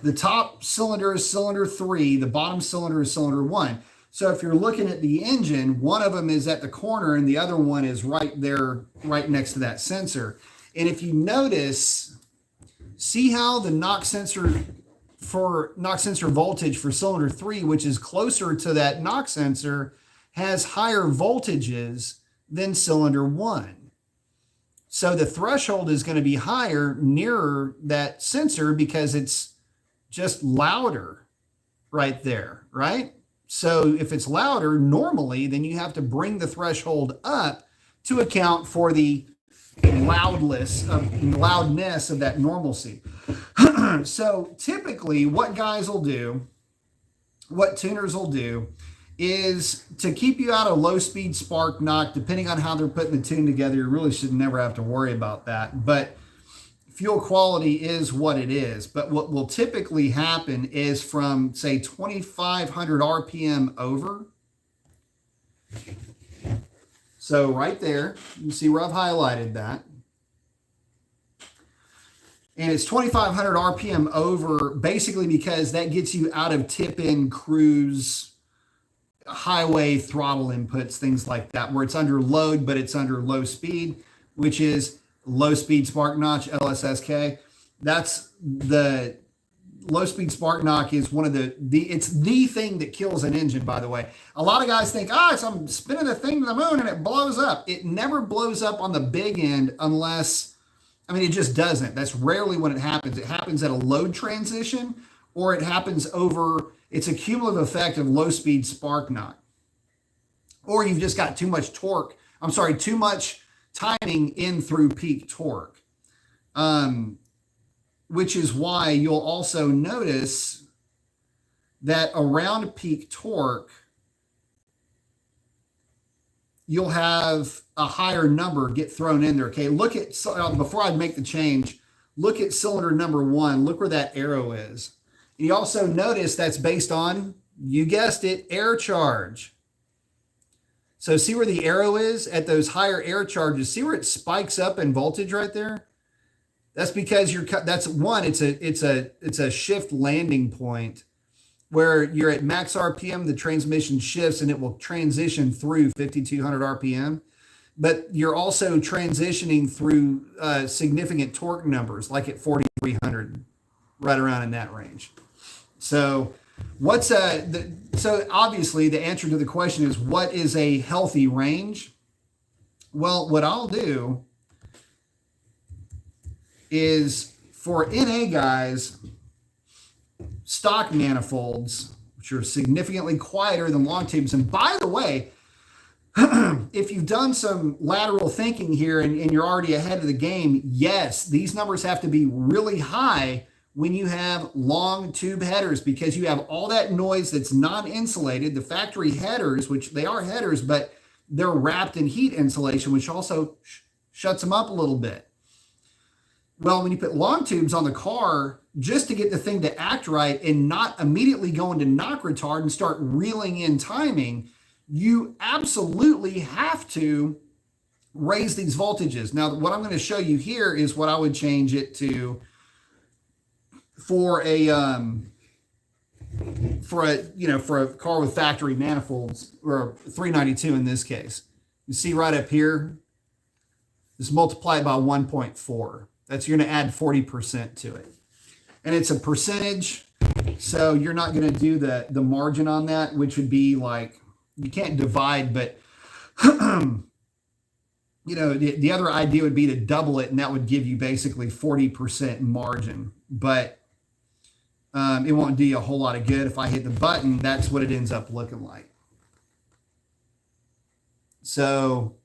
A: the top cylinder is cylinder 3, the bottom cylinder is cylinder 1. So if you're looking at the engine, one of them is at the corner and the other one is right there, right next to that sensor. And if you notice, see how the knock sensor voltage for cylinder 3, which is closer to that knock sensor, has higher voltages than cylinder 1. So the threshold is going to be higher nearer that sensor because it's just louder right there, right? So if it's louder normally, then you have to bring the threshold up to account for the loudness of that normalcy. So typically what guys will do, what tuners will do, is to keep you out of low-speed spark knock. Depending on how they're putting the tune together, you really should never have to worry about that. But fuel quality is what it is. But what will typically happen is from, say, 2,500 RPM over. So right there, you see where I've highlighted that. And it's 2,500 RPM over, basically because that gets you out of tip-in, cruise, highway throttle inputs, things like that, where it's under load, but it's under low speed, which is low speed spark knock, LSSK. That's the low speed spark knock is one of it's the thing that kills an engine, by the way. A lot of guys think, I'm spinning the thing to the moon and it blows up. It never blows up on the big end unless, it just doesn't. That's rarely when it happens. It happens at a load transition, or it happens over, it's a cumulative effect of low speed spark knock. Or you've just got too much torque, too much timing in through peak torque. Which is why you'll also notice that around peak torque, you'll have a higher number get thrown in there. Okay, look at, before I make the change, look at cylinder number 1. Look where that arrow is. You also notice that's based on, you guessed it, air charge. So see where the arrow is at those higher air charges? See where it spikes up in voltage right there? That's because it's a shift landing point where you're at max RPM, the transmission shifts and it will transition through 5,200 RPM. But you're also transitioning through significant torque numbers, like at 4,300, right around in that range. So so obviously the answer to the question is, what is a healthy range? Well, what I'll do is for NA guys, stock manifolds, which are significantly quieter than long tubes. And by the way, if you've done some lateral thinking here and you're already ahead of the game, yes, these numbers have to be really high when you have long tube headers, because you have all that noise that's non-insulated. The factory headers, which they are headers, but they're wrapped in heat insulation, which also shuts them up a little bit. Well, when you put long tubes on the car, just to get the thing to act right and not immediately go into knock retard and start reeling in timing, you absolutely have to raise these voltages. Now, what I'm going to show you here is what I would change it to for a car with factory manifolds, or 392 in this case. You see right up here, just multiply it by 1.4. That's, you're going to add 40% to it. And it's a percentage, so you're not going to do the margin on that, which would be like, you can't divide, but the other idea would be to double it, and that would give you basically 40% margin. But it won't do you a whole lot of good. If I hit the button, that's what it ends up looking like. So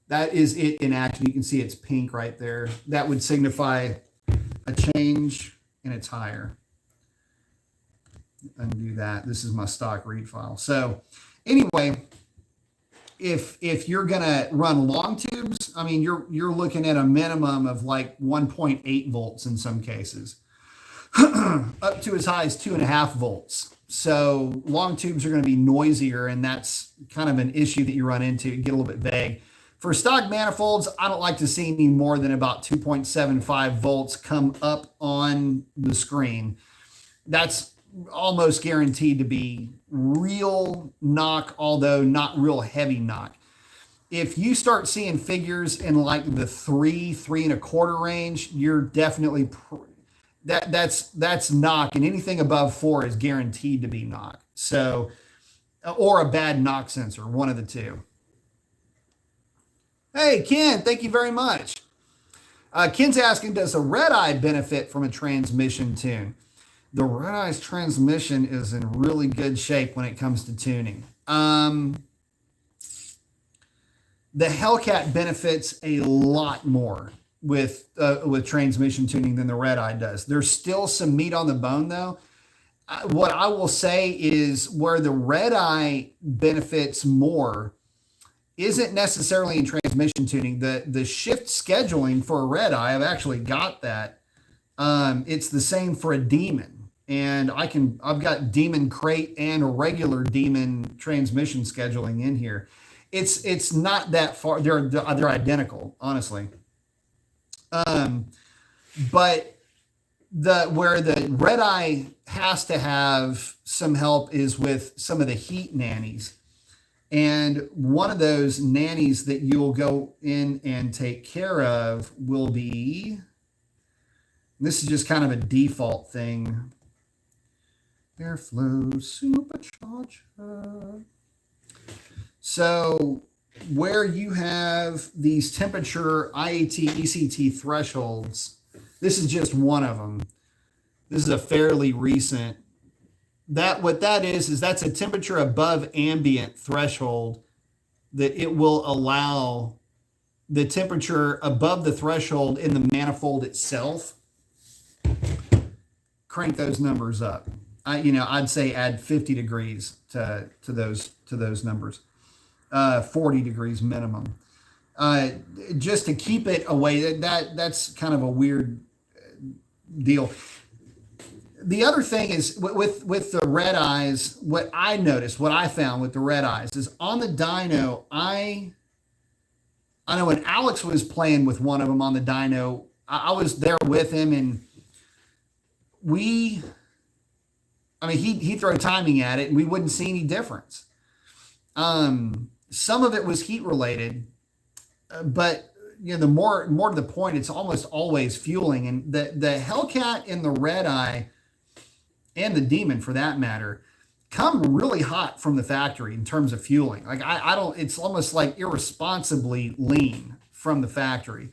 A: that is it in action. You can see it's pink right there. That would signify a change, and it's higher. Undo that. This is my stock read file. So anyway, if you're gonna run long tubes, I mean, you're looking at a minimum of like 1.8 volts in some cases, up to as high as 2.5 volts. So long tubes are going to be noisier, and that's kind of an issue that you run into. You get a little bit vague. For stock manifolds, I don't like to see any more than about 2.75 volts come up on the screen. That's almost guaranteed to be real knock, although not real heavy knock. If you start seeing figures in like the 3.25 range, you're definitely that's knock, and anything above 4 is guaranteed to be knock. So, or a bad knock sensor, one of the two. Hey, Ken, thank you very much. Ken's asking, does a red-eye benefit from a transmission tune? The red-eye's transmission is in really good shape when it comes to tuning. The Hellcat benefits a lot more with transmission tuning than the red-eye does. There's still some meat on the bone, though. What I will say is where the red-eye benefits more isn't necessarily in transmission tuning. The shift scheduling for a red-eye, I've actually got that. It's the same for a Demon, and I've got Demon crate and a regular Demon transmission scheduling in here. It's not that far. They're identical, honestly. But where the red eye has to have some help is with some of the heat nannies. And one of those nannies that you'll go in and take care of will be, this is just kind of a default thing, Airflow Supercharger. So where you have these temperature IAT, ECT thresholds, this is just one of them. This is a fairly recent. What that is that's a temperature above ambient threshold that it will allow the temperature above the threshold in the manifold itself. Crank those numbers up. I'd say add 50 degrees to those numbers. 40 degrees minimum, just to keep it away. That's kind of a weird deal. The other thing is with the red eyes, what I found with the red eyes is on the dyno, I know when Alex was playing with one of them on the dyno, I was there with him, and he'd throw timing at it and we wouldn't see any difference. Some of it was heat related, but the more to the point, it's almost always fueling. And the Hellcat and the red eye and the Demon, for that matter, come really hot from the factory in terms of fueling. Like it's almost like irresponsibly lean from the factory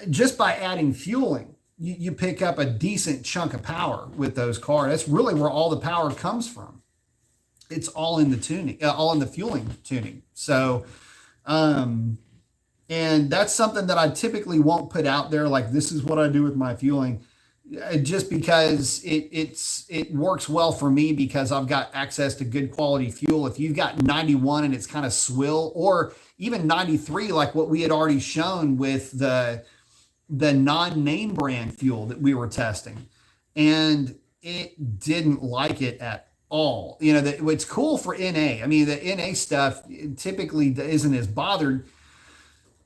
A: just by adding fueling. you pick up a decent chunk of power with those cars. That's really where all the power comes from. It's all in the tuning, all in the fueling tuning. So, and that's something that I typically won't put out there. Like, this is what I do with my fueling, just because it works well for me because I've got access to good quality fuel. If you've got 91 and it's kind of swill, or even 93, like what we had already shown with the non-name brand fuel that we were testing, and it didn't like it at all. You know, it's cool for NA. I mean, the NA stuff typically isn't as bothered,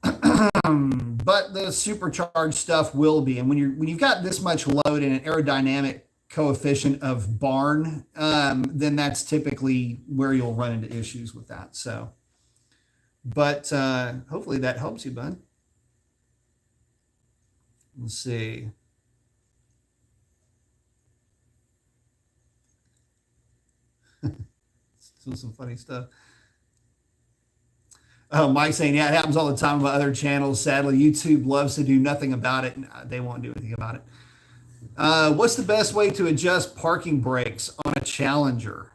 A: but the supercharged stuff will be. And when you've got this much load and an aerodynamic coefficient of barn, then that's typically where you'll run into issues with that. So, but hopefully that helps you, bud. Let's see. Still some funny stuff. Oh, Mike saying, yeah, it happens all the time with other channels. Sadly, YouTube loves to do nothing about it. They won't do anything about it. What's the best way to adjust parking brakes on a Challenger?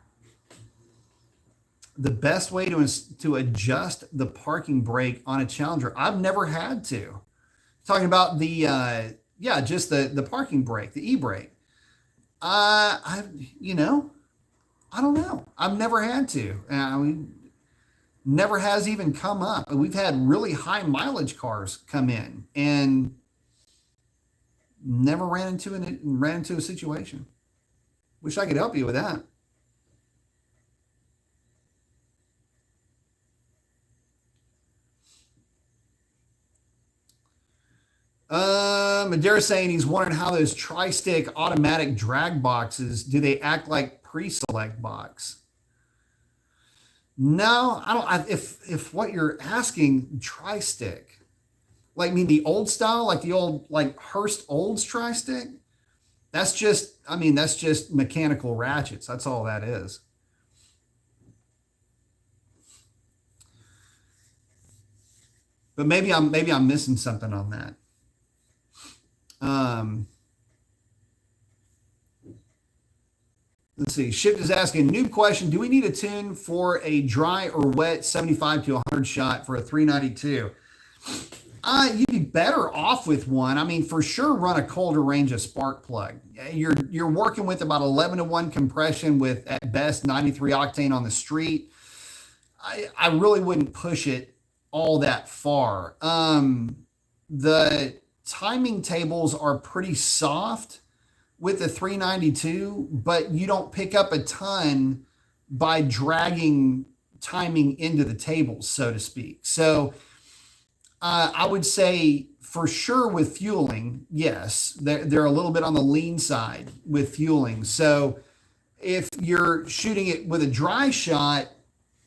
A: The best way to adjust the parking brake on a Challenger? I've never had to. Talking about the just the parking brake, the e-brake. I don't know. I've never had to. Never has even come up. We've had really high mileage cars come in and never ran into a situation. Wish I could help you with that. Madera saying he's wondering how those tri-stick automatic drag boxes, do they act like pre-select box? No, I don't. If what you're asking, tri-stick, like, mean the old style, like the old, like Hurst Olds tri-stick, that's just mechanical ratchets. That's all that is. But maybe I'm missing something on that. Let's see. Shift is asking, new question. Do we need a tune for a dry or wet 75 to 100 shot for a 392? You'd be better off with one. I mean, for sure, run a colder range of spark plug. You're working with about 11-to-1 compression with, at best, 93 octane on the street. I really wouldn't push it all that far. The timing tables are pretty soft with the 392, but you don't pick up a ton by dragging timing into the tables, so to speak. So I would say for sure with fueling, yes, they're a little bit on the lean side with fueling. So if you're shooting it with a dry shot,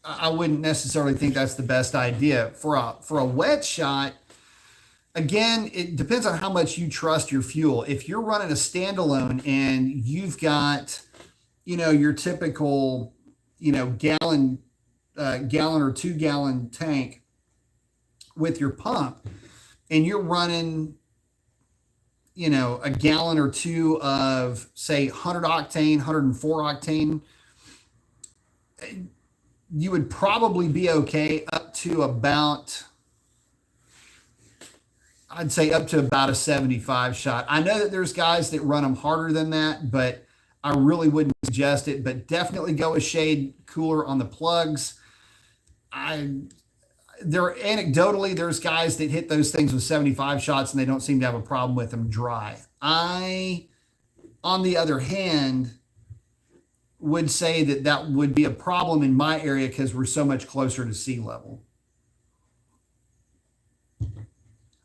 A: I wouldn't necessarily think that's the best idea. For a wet shot, again, it depends on how much you trust your fuel. If you're running a standalone and you've got, your typical, gallon or 2 gallon tank with your pump, and you're running, a gallon or two of, say, 100 octane, 104 octane, you would probably be okay up to about, I'd say up to about a 75 shot. I know that there's guys that run them harder than that, but I really wouldn't suggest it. But definitely go a shade cooler on the plugs. Anecdotally, there's guys that hit those things with 75 shots and they don't seem to have a problem with them dry. I, on the other hand, would say that would be a problem in my area because we're so much closer to sea level.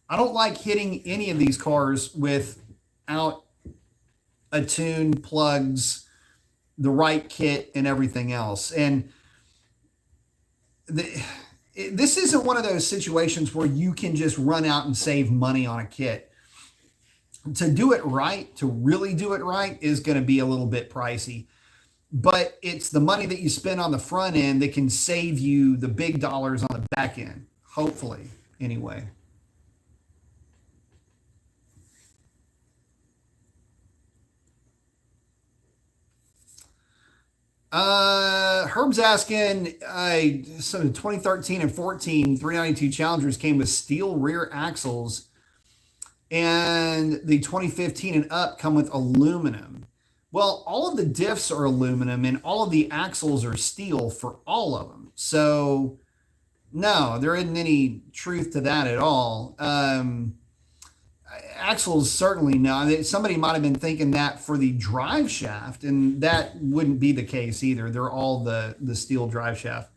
A: I don't like hitting any of these cars without a tune, plugs, the right kit, and everything else. And this isn't one of those situations where you can just run out and save money on a kit. To do it right, to really do it right, is going to be a little bit pricey. But it's the money that you spend on the front end that can save you the big dollars on the back end, hopefully, anyway. Herb's asking, so the 2013 and 14 392 Challengers came with steel rear axles, and the 2015 and up come with aluminum. Well, all of the diffs are aluminum, and all of the axles are steel for all of them. So, no, there isn't any truth to that at all. Axles, certainly no. Somebody might have been thinking that for the drive shaft, and that wouldn't be the case either. They're all the steel drive shaft.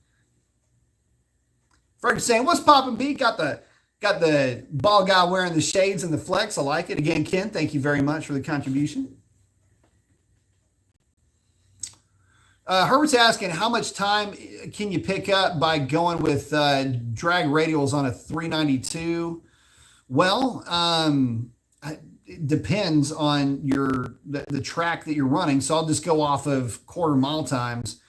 A: Fred's saying, "What's poppin', Pete? Got the ball guy wearing the shades and the flex. I like it." Again, Ken, thank you very much for the contribution. Herbert's asking, how much time can you pick up by going with drag radials on a 392? Well, it depends on the track that you're running. So I'll just go off of quarter mile times.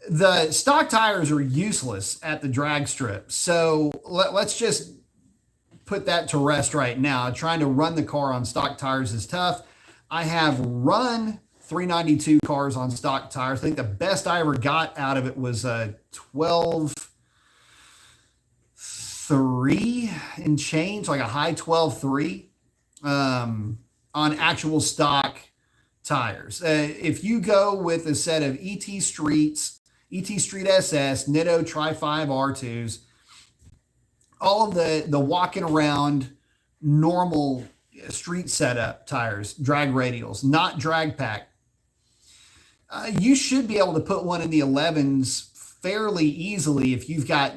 A: The stock tires are useless at the drag strip. So let's just put that to rest right now. Trying to run the car on stock tires is tough. I have run 392 cars on stock tires. I think the best I ever got out of it was a 12.3 and change, like a high 12.3 on actual stock tires. If you go with a set of ET Street SS, Nitto Tri-5 R2s, all of the walking around normal street setup tires, drag radials, not drag pack, you should be able to put one in the 11s fairly easily if you've got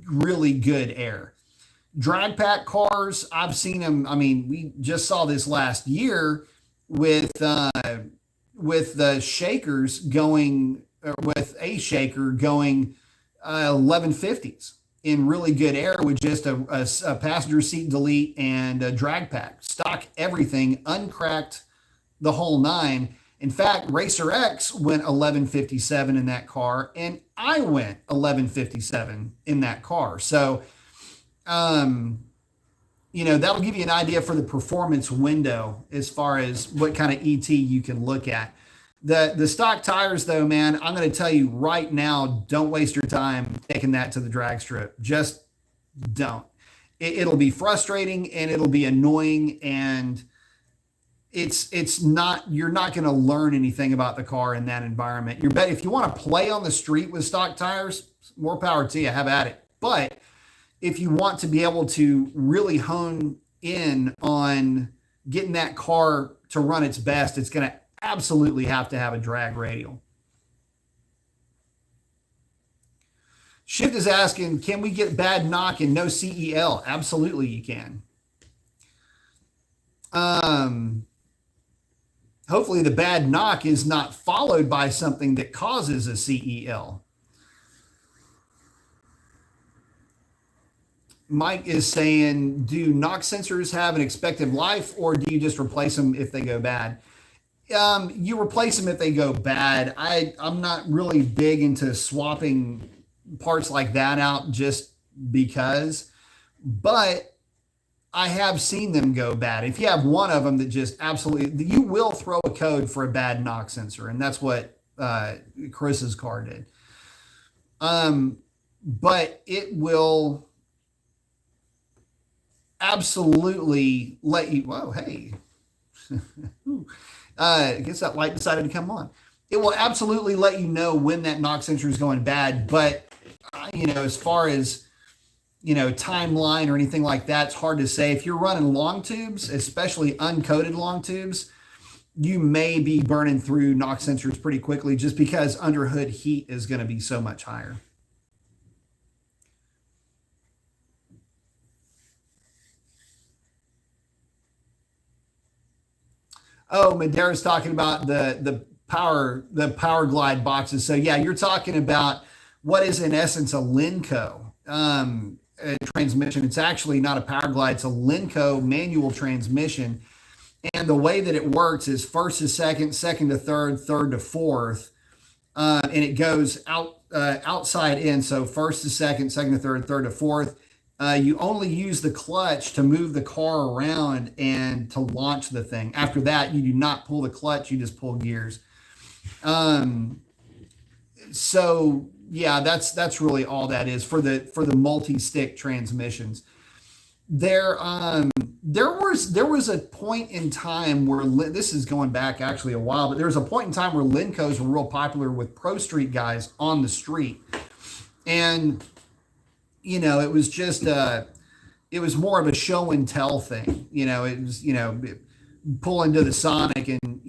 A: really good air. Drag pack cars, I've seen them. I mean, we just saw this last year with the shakers going, with a shaker going 1150s in really good air with just a passenger seat delete and a drag pack. Stock everything, uncracked the whole nine. In fact, Racer X went 1157 in that car, and I went 1157 in that car. So, that'll give you an idea for the performance window as far as what kind of ET you can look at. The stock tires, though, man, I'm going to tell you right now, don't waste your time taking that to the drag strip. Just don't. It'll be frustrating and it'll be annoying, and it's not, you're not going to learn anything about the car in that environment. If you want to play on the street with stock tires, more power to you, have at it. But if you want to be able to really hone in on getting that car to run its best, it's going to absolutely have to have a drag radial. Shift is asking, can we get bad knock and no CEL? Absolutely, you can. Hopefully the bad knock is not followed by something that causes a CEL. Mike is saying, do knock sensors have an expected life, or do you just replace them if they go bad? You replace them if they go bad. I'm not really big into swapping parts like that out just because, but I have seen them go bad. If you have one of them that just absolutely, you will throw a code for a bad knock sensor, and that's what Chris's car did. But it will absolutely let you, whoa, hey. I guess that light decided to come on. It will absolutely let you know when that knock sensor is going bad. But, as far as, timeline or anything like that, it's hard to say. If you're running long tubes, especially uncoated long tubes, you may be burning through knock sensors pretty quickly just because underhood heat is going to be so much higher. Oh, Madera's talking about the power glide boxes. So yeah, you're talking about what is in essence a Lenco transmission. It's actually not a power glide. It's a Lenco manual transmission. And the way that it works is first to second, second to third, third to fourth. And it goes outside in. So first to second, second to third, third to fourth. You only use the clutch to move the car around and to launch the thing. After that, you do not pull the clutch, you just pull gears. So yeah, that's really all that is for the multi-stick transmissions. There was a point in time where this is going back actually a while, but there was a point in time where Lincos were real popular with pro street guys on the street, and it was just it was more of a show and tell thing. It was pull into the Sonic and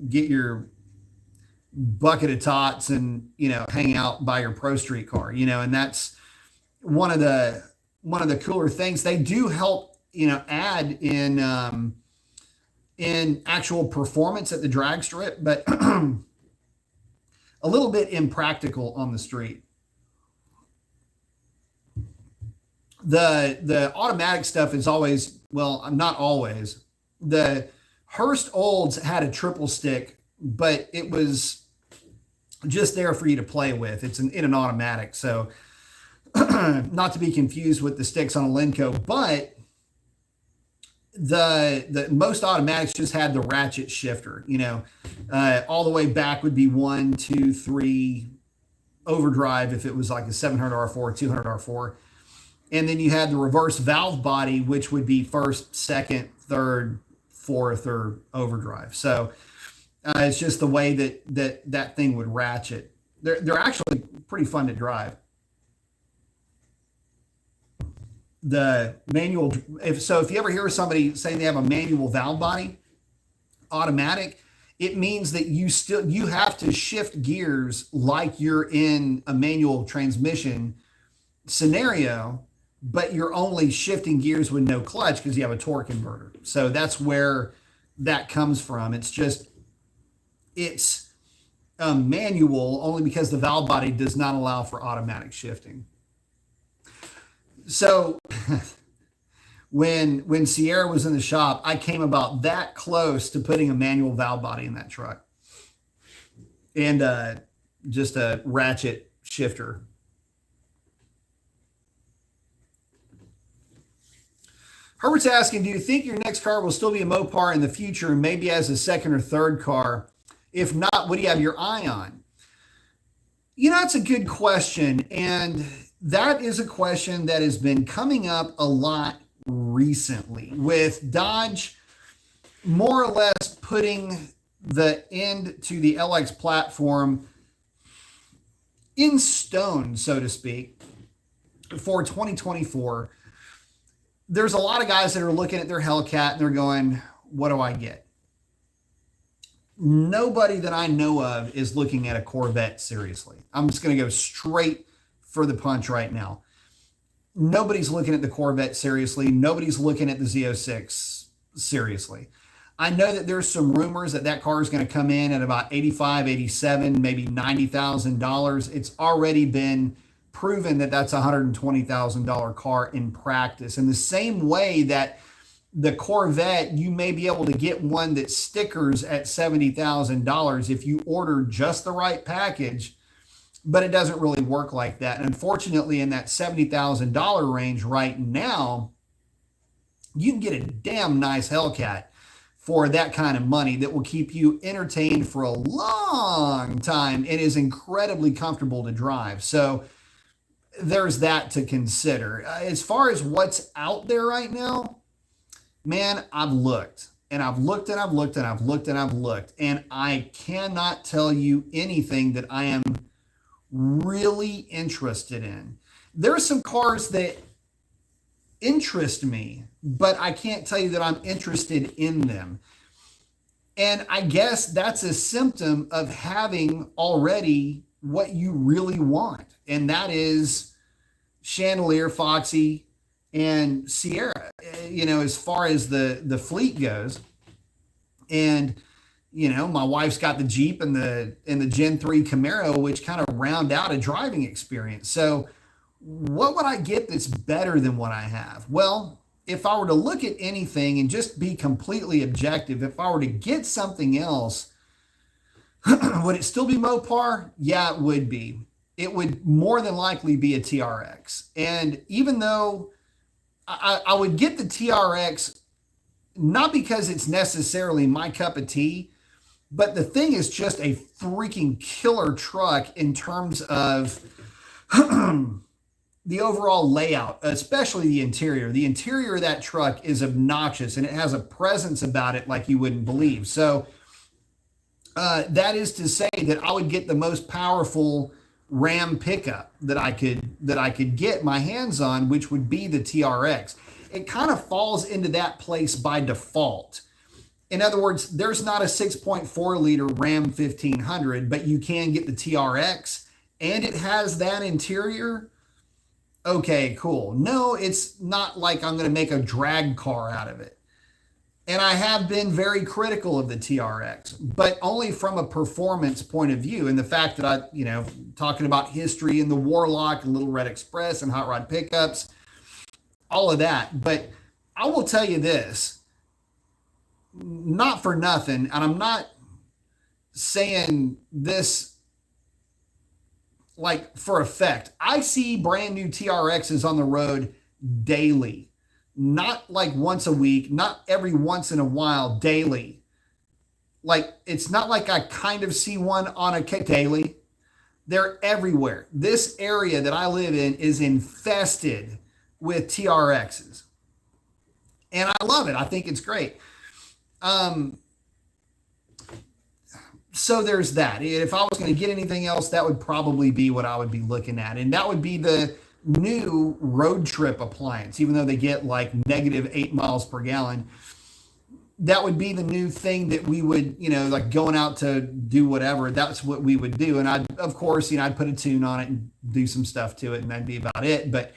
A: get your bucket of tots and hang out by your pro street car, and that's one of the cooler things. They do help add in actual performance at the drag strip, but a little bit impractical on the street. The automatic stuff is always, well, not always. The Hurst Olds had a triple stick, but it was just there for you to play with. It's in an automatic, so not to be confused with the sticks on a Lenco, but the most automatics just had the ratchet shifter. All the way back would be 1, 2, 3 overdrive if it was like a 700 R4, 200 R4. And then you had the reverse valve body, which would be first, second, third, fourth, or overdrive. So it's just the way that thing would ratchet. They're actually pretty fun to drive. The manual, if you ever hear somebody saying they have a manual valve body, automatic, it means that you have to shift gears like you're in a manual transmission scenario, but you're only shifting gears with no clutch because you have a torque inverter. So that's where that comes from. It's manual only because the valve body does not allow for automatic shifting. So when Sierra was in the shop, I came about that close to putting a manual valve body in that truck and just a ratchet shifter. Herbert's asking, do you think your next car will still be a Mopar in the future, maybe as a second or third car? If not, what do you have your eye on? That's a good question. And that is a question that has been coming up a lot recently, with Dodge more or less putting the end to the LX platform in stone, so to speak, for 2024. There's a lot of guys that are looking at their Hellcat and they're going, what do I get? Nobody that I know of is looking at a Corvette seriously. I'm just going to go straight for the punch right now. Nobody's looking at the Corvette seriously. Nobody's looking at the Z06 seriously. I know that there's some rumors that car is going to come in at about $85,000, $87,000, maybe $90,000. It's already been proven that that's a $120,000 car in practice. In the same way that the Corvette, you may be able to get one that stickers at $70,000 if you order just the right package, but it doesn't really work like that. And unfortunately, in that $70,000 range right now, you can get a damn nice Hellcat for that kind of money that will keep you entertained for a long time and is incredibly comfortable to drive. So there's that to consider. As far as what's out there right now, man, I've looked and I've looked and I've looked and I've looked and I've looked, and I cannot tell you anything that I am really interested in. There are some cars that interest me, but I can't tell you that I'm interested in them. And I guess that's a symptom of having already what you really want. And that is Chandelier, Foxy, and Sierra, as far as the fleet goes. And, my wife's got the Jeep and the Gen 3 Camaro, which kind of round out a driving experience. So what would I get that's better than what I have? Well, if I were to look at anything and just be completely objective, if I were to get something else, would it still be Mopar? Yeah, it would be. It would more than likely be a TRX. And even though I would get the TRX, not because it's necessarily my cup of tea, But the thing is just a freaking killer truck in terms of the overall layout, especially the interior. The interior of that truck is obnoxious, and it has a presence about it like you wouldn't believe. So that is to say that I would get the most powerful Ram pickup that I could get my hands on, which would be the TRX. It kind of falls into that place by default. In other words, there's not a 6.4 liter Ram 1500, but you can get the TRX, and it has that interior. Okay, cool. No, it's not like I'm going to make a drag car out of it. And I have been very critical of the TRX, but only from a performance point of view. And the fact that talking about history in the Warlock and Little Red Express and hot rod pickups, all of that. But I will tell you this, not for nothing, and I'm not saying this like for effect. I see brand new TRXs on the road daily, not like once a week, not every once in a while, daily. Like, it's not like I kind of see one on a daily. They're everywhere. This area that I live in is infested with TRXs. And I love it. I think it's great. So there's that. If I was going to get anything else, that would probably be what I would be looking at. And that would be the new road trip appliance, even though they get like -8 miles per gallon. That would be the new thing that we would, like going out to do whatever. That's what we would do. And I'd put a tune on it and do some stuff to it, and that'd be about it. But,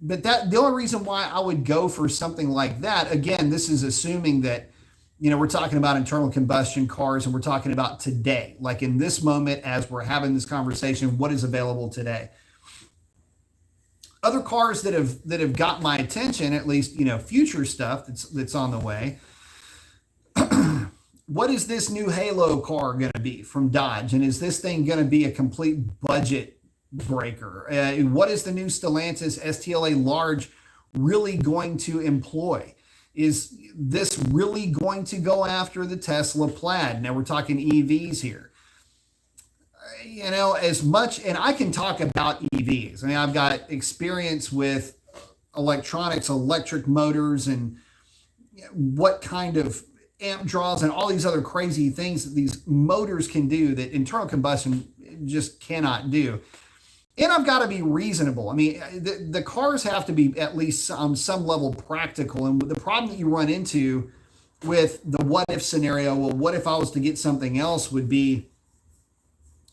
A: but the only reason why I would go for something like that, again, this is assuming that, we're talking about internal combustion cars, and we're talking about today, like in this moment, as we're having this conversation, what is available today. Other cars that have got my attention, at least, future stuff that's on the way. What is this new Halo car going to be from Dodge? And is this thing going to be a complete budget breaker? What is the new Stellantis STLA Large really going to employ? Is this really going to go after the Tesla Plaid? Now we're talking EVs here. As much, and I can talk about EVs. I mean, I've got experience with electronics, electric motors, and what kind of amp draws and all these other crazy things that these motors can do that internal combustion just cannot do. And I've got to be reasonable. I mean, the cars have to be at least on some level practical. And the problem that you run into with the what if scenario, well, what if I was to get something else, would be,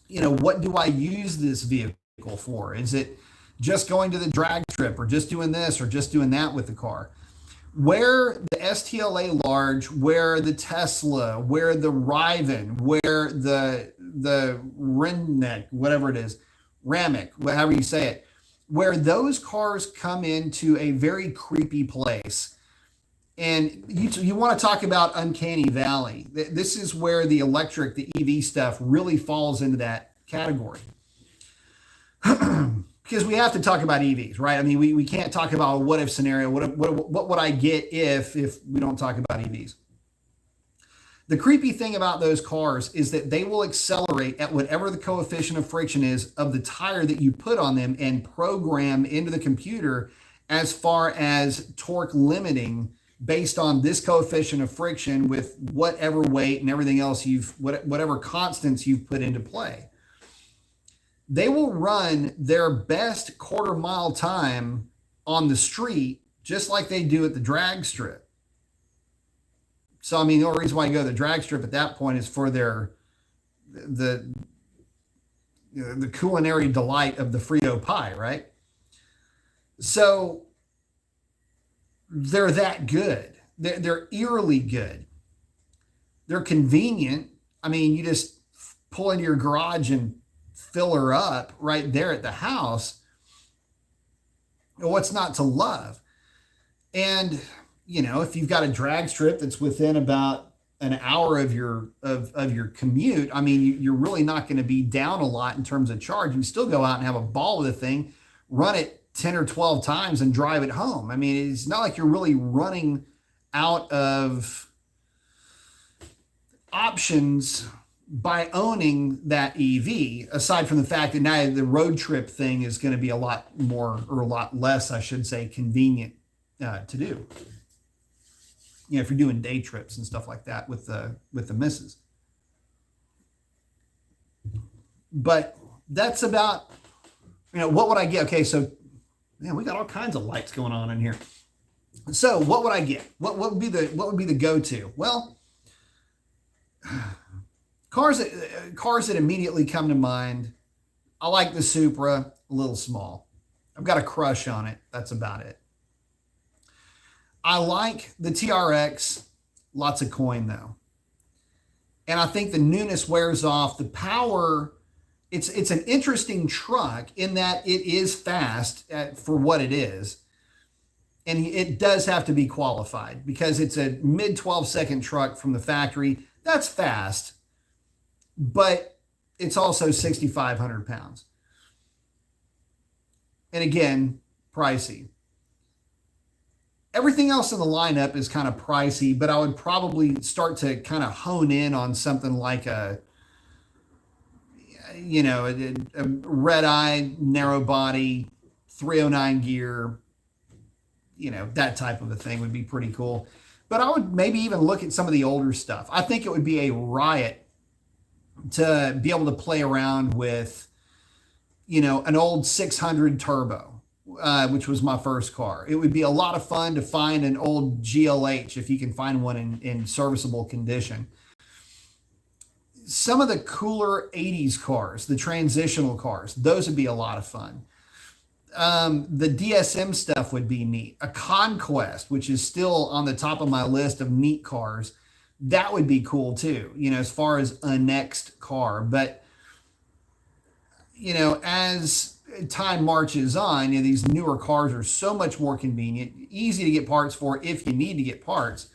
A: what do I use this vehicle for? Is it just going to the drag strip, or just doing this, or just doing that with the car? Where the STLA Large, where the Tesla, where the Riven, where the Renneck, whatever it is, Ramic, however you say it, where those cars come into a very creepy place. And you want to talk about uncanny valley. This is where the electric, the EV stuff really falls into that category. Because we have to talk about EVs, right? I mean, we can't talk about a what if scenario. What would I get if we don't talk about EVs? The creepy thing about those cars is that they will accelerate at whatever the coefficient of friction is of the tire that you put on them, and program into the computer as far as torque limiting based on this coefficient of friction with whatever weight and everything else whatever constants you've put into play. They will run their best quarter mile time on the street just like they do at the drag strip. So, I mean, the only reason why you go to the drag strip at that point is for the culinary delight of the Frito pie, right? So they're that good. They're eerily good. They're convenient. I mean, you just pull into your garage and fill her up right there at the house. What's not to love? And if you've got a drag strip that's within about an hour of your commute, I mean, you're really not going to be down a lot in terms of charge. You can still go out and have a ball with the thing, run it 10 or 12 times and drive it home. I mean, it's not like you're really running out of options by owning that EV, aside from the fact that now the road trip thing is going to be a lot more, or a lot less, I should say, convenient to do. You know, if you're doing day trips and stuff like that with the missus. But that's about, you know, what would I get? Okay, so man, we got all kinds of lights going on in here. So what would I get? What would be the go-to? Well, cars that immediately come to mind. I like the Supra, a little small. I've got a crush on it. That's about it. I like the TRX, lots of coin though. And I think the newness wears off. The power, it's an interesting truck in that it is fast for what it is. And it does have to be qualified because it's a mid 12-second truck from the factory. That's fast, but it's also 6,500 pounds. And again, pricey. Everything else in the lineup is kind of pricey, but I would probably start to kind of hone in on something like a red-eye, narrow body, 309 gear, that type of a thing would be pretty cool. But I would maybe even look at some of the older stuff. I think it would be a riot to be able to play around with, an old 600 turbo. Which was my first car. It would be a lot of fun to find an old GLH if you can find one in serviceable condition. Some of the cooler 80s cars, the transitional cars, those would be a lot of fun. The DSM stuff would be neat. A Conquest, which is still on the top of my list of neat cars, that would be cool too, as far as a next car. But, as time marches on, these newer cars are so much more convenient, easy to get parts for if you need to get parts.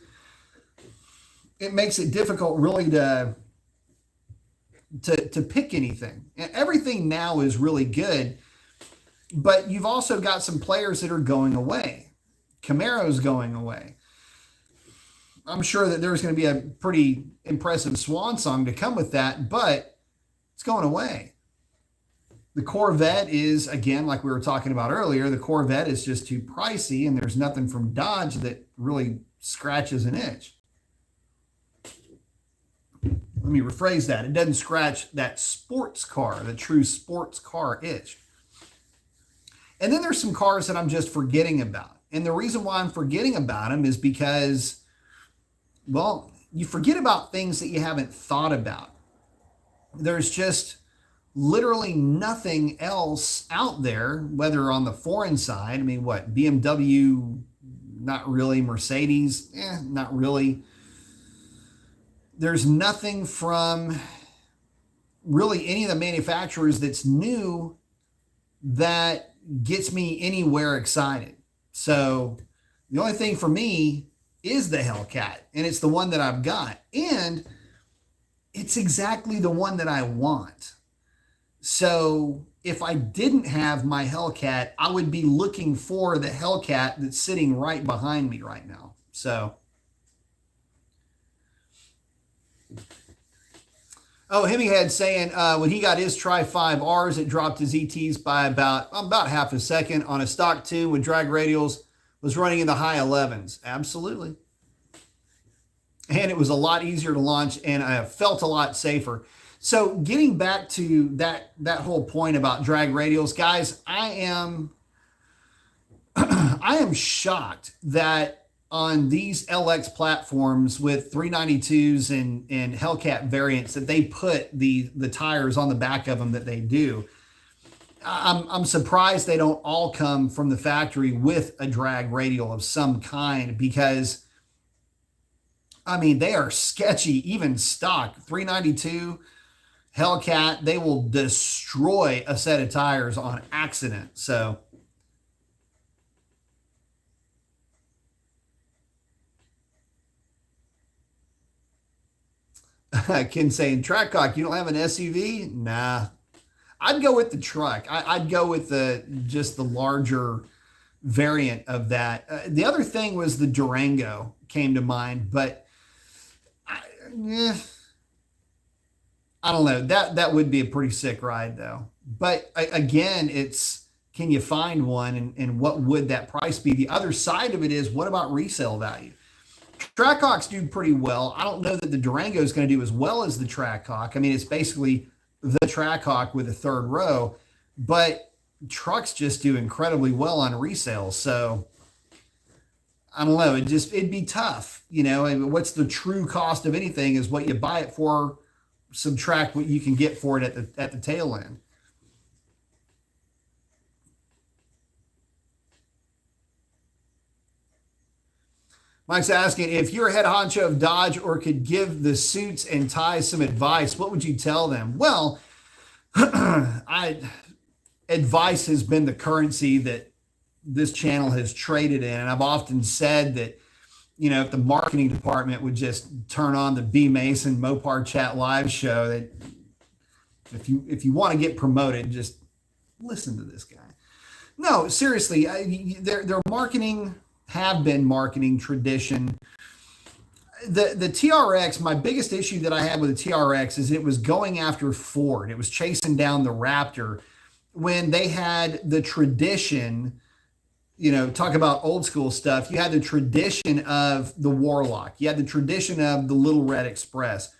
A: It makes it difficult really to pick anything. And everything now is really good, but you've also got some players that are going away. Camaro's going away. I'm sure that there's going to be a pretty impressive swan song to come with that, but it's going away. The Corvette is, again, like we were talking about earlier, the Corvette is just too pricey, and there's nothing from Dodge that really scratches an itch. Let me rephrase that. It doesn't scratch that sports car, the true sports car itch. And then there's some cars that I'm just forgetting about. And the reason why I'm forgetting about them is because, well, you forget about things that you haven't thought about. There's just literally nothing else out there, whether on the foreign side. I mean, what? BMW, not really. Mercedes, not really. There's nothing from really any of the manufacturers that's new that gets me anywhere excited. So the only thing for me is the Hellcat, and it's the one that I've got. And it's exactly the one that I want. So if I didn't have my Hellcat, I would be looking for the Hellcat that's sitting right behind me right now. So, Hemmyhead saying when he got his Tri-5Rs, it dropped his ETs by about half a second on a stock 2 with drag radials, was running in the high 11s. Absolutely. And it was a lot easier to launch, and I felt a lot safer. So getting back to that whole point about drag radials, guys, I am shocked that on these LX platforms with 392s and Hellcat variants that they put the tires on the back of them that they do. I'm surprised they don't all come from the factory with a drag radial of some kind, because I mean, they are sketchy, even stock 392 Hellcat, they will destroy a set of tires on accident. So Ken saying, Trackcock, you don't have an SUV? Nah. I'd go with the truck. I'd go with just the larger variant of that. The other thing was the Durango came to mind, but eh, I don't know. That would be a pretty sick ride though. But again, it's, can you find one, and what would that price be? The other side of it is, what about resale value? Trackhawks do pretty well. I don't know that the Durango is going to do as well as the Trackhawk. I mean, it's basically the Trackhawk with a third row, but trucks just do incredibly well on resale. So I don't know. It'd be tough. You know, and what's the true cost of anything is what you buy it for, subtract what you can get for it at the tail end. Mike's asking, if you're a head honcho of Dodge or could give the suits and ties some advice, what would you tell them? Well, advice has been the currency that this channel has traded in. And I've often said that, you know, if the marketing department would just turn on the B Mason Mopar Chat Live show, that if you want to get promoted, just listen to this guy. No, seriously, their marketing have been marketing tradition. The TRX, my biggest issue that I had with the TRX is it was going after Ford. It was chasing down the Raptor when they had the tradition, you know, talk about old school stuff. You had the tradition of the Warlock. You had the tradition of the Little Red Express.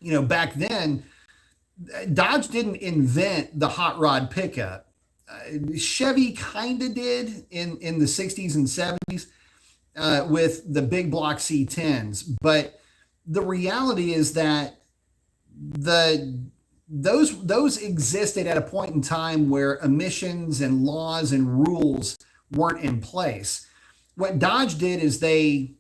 A: You know, back then, Dodge didn't invent the hot rod pickup. Chevy kind of did in the 60s and 70s with the big block C10s. But the reality is that those existed at a point in time where emissions and laws and rules weren't in place. What Dodge did is they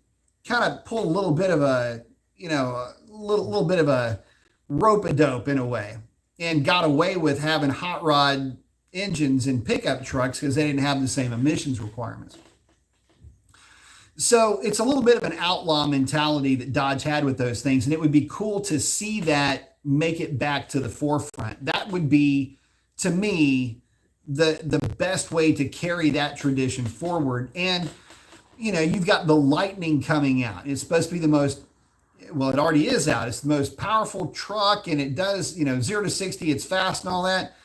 A: kind of pulled a little bit of a, you know, a little bit of a rope-a-dope in a way, and got away with having hot rod engines in pickup trucks because they didn't have the same emissions requirements. So it's a little bit of an outlaw mentality that Dodge had with those things. And it would be cool to see that make it back to the forefront. That would be, to me, the best way to carry that tradition forward. And, you know, you've got the Lightning coming out. It's supposed to be the most, well, it already is out. It's the most powerful truck, and it does, you know, 0 to 60, it's fast and all that.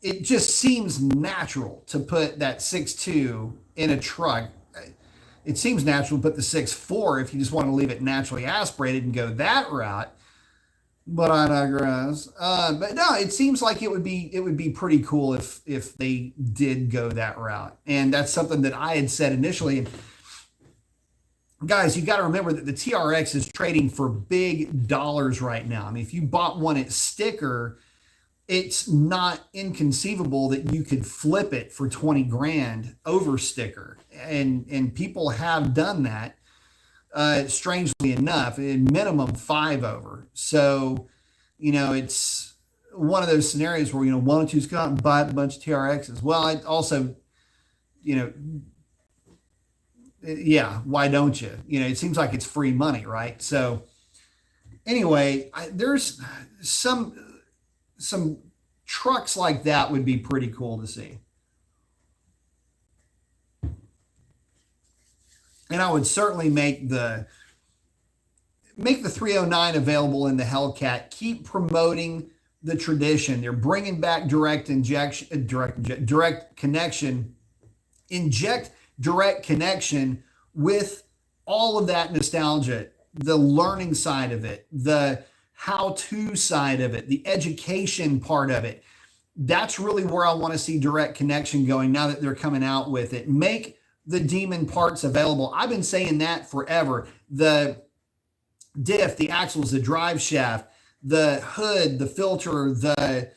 A: It just seems natural to put that 6.2 in a truck. It seems natural to put the 6.4 if you just want to leave it naturally aspirated and go that route. But I digress. But no, it seems like it would be pretty cool if they did go that route. And that's something that I had said initially. And guys, you got to remember that the TRX is trading for big dollars right now. I mean, if you bought one at sticker, it's not inconceivable that you could flip it for 20 grand over sticker. And people have done that, strangely enough, in minimum 5 over. So, you know, it's one of those scenarios where, you know, one or two's go out and buy a bunch of TRXs. Well, I also, you know, yeah, why don't you? You know, it seems like it's free money, right? So anyway, there's some trucks like that would be pretty cool to see. And I would certainly make the 309 available in the Hellcat. Keep promoting the tradition. They're bringing back direct connection. Inject direct connection with all of that nostalgia, the learning side of it, the how-to side of it, the education part of it. That's really where I want to see direct connection going now that they're coming out with it. Make the Demon parts available. I've been saying that forever. The diff, the axles, the drive shaft, the hood, the filter, the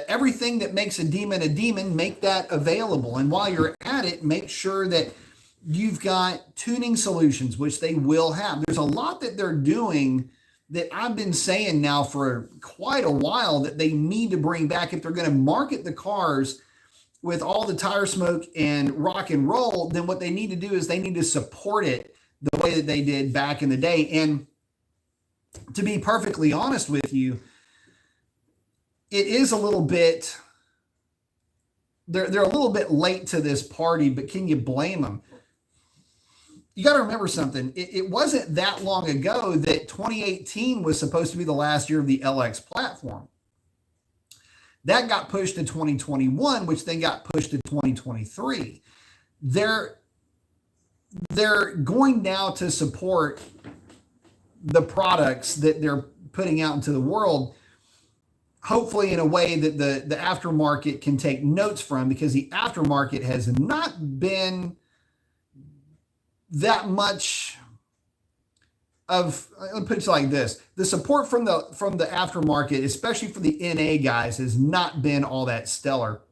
A: everything that makes a demon, make that available. And while you're at it, make sure that you've got tuning solutions, which they will have. There's a lot that they're doing that I've been saying now for quite a while that they need to bring back if they're going to market the cars with all the tire smoke and rock and roll. Then what they need to do is they need to support it the way that they did back in the day. And to be perfectly honest with you, it is a little bit they're a little bit late to this party, but can you blame them? You got to remember something. It wasn't that long ago that 2018 was supposed to be the last year of the LX platform. That got pushed to 2021, which then got pushed to 2023. They're going now to support the products that they're putting out into the world, hopefully in a way that the aftermarket can take notes from, because the aftermarket has not been that much of, let me put it like this, the support from the aftermarket, especially for the NA guys, has not been all that stellar.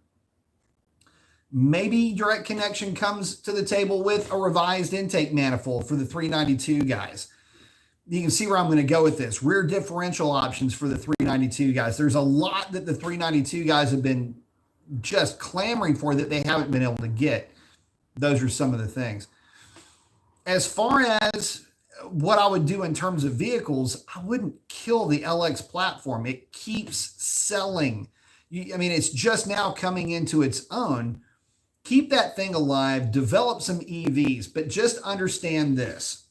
A: Maybe Direct Connection comes to the table with a revised intake manifold for the 392 guys. You can see where I'm going to go with this. Rear differential options for the 392 guys. There's a lot that the 392 guys have been just clamoring for that they haven't been able to get. Those are some of the things. As far as what I would do in terms of vehicles, I wouldn't kill the LX platform. It keeps selling. I mean, it's just now coming into its own. Keep that thing alive, develop some EVs, but just understand this.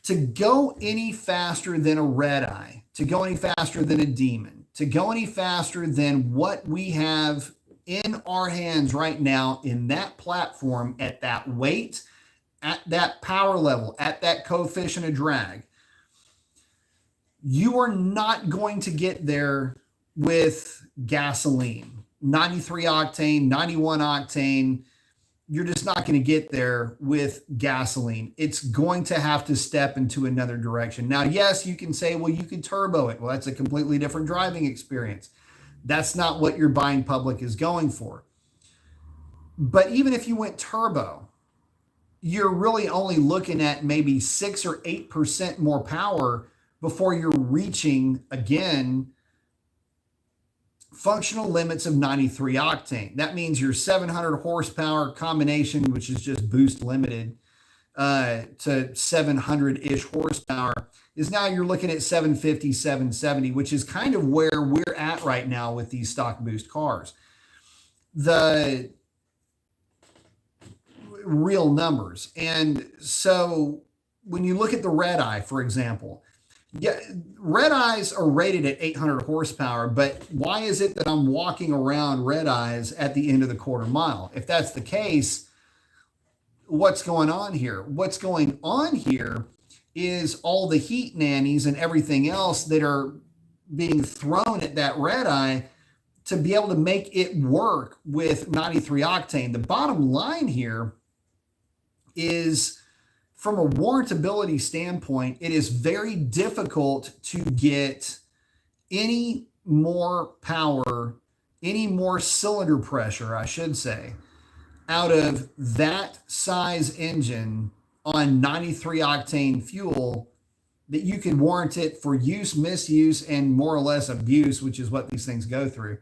A: To go any faster than a Red Eye, to go any faster than a Demon, to go any faster than what we have in our hands right now in that platform at that weight, at that power level, at that coefficient of drag, you are not going to get there with gasoline. 93 octane, 91 octane, you're just not going to get there with gasoline. It's going to have to step into another direction. Now, yes, you can say, well, you could turbo it. Well, that's a completely different driving experience. That's not what your buying public is going for. But even if you went turbo, you're really only looking at maybe 6 or 8% more power before you're reaching, again, functional limits of 93 octane. That means your 700 horsepower combination, which is just boost limited to 700-ish horsepower, is now you're looking at 750, 770, which is kind of where we're at right now with these stock boost cars. The real numbers. And so when you look at the Red Eye, for example, yeah, Red Eyes are rated at 800 horsepower, but why is it that I'm walking around Red Eyes at the end of the quarter mile? If that's the case, what's going on here? What's going on here is all the heat nannies and everything else that are being thrown at that Red Eye to be able to make it work with 93 octane. The bottom line here is, from a warrantability standpoint, it is very difficult to get any more power, any more cylinder pressure, I should say, out of that size engine on 93 octane fuel that you can warrant it for use, misuse, and more or less abuse, which is what these things go through.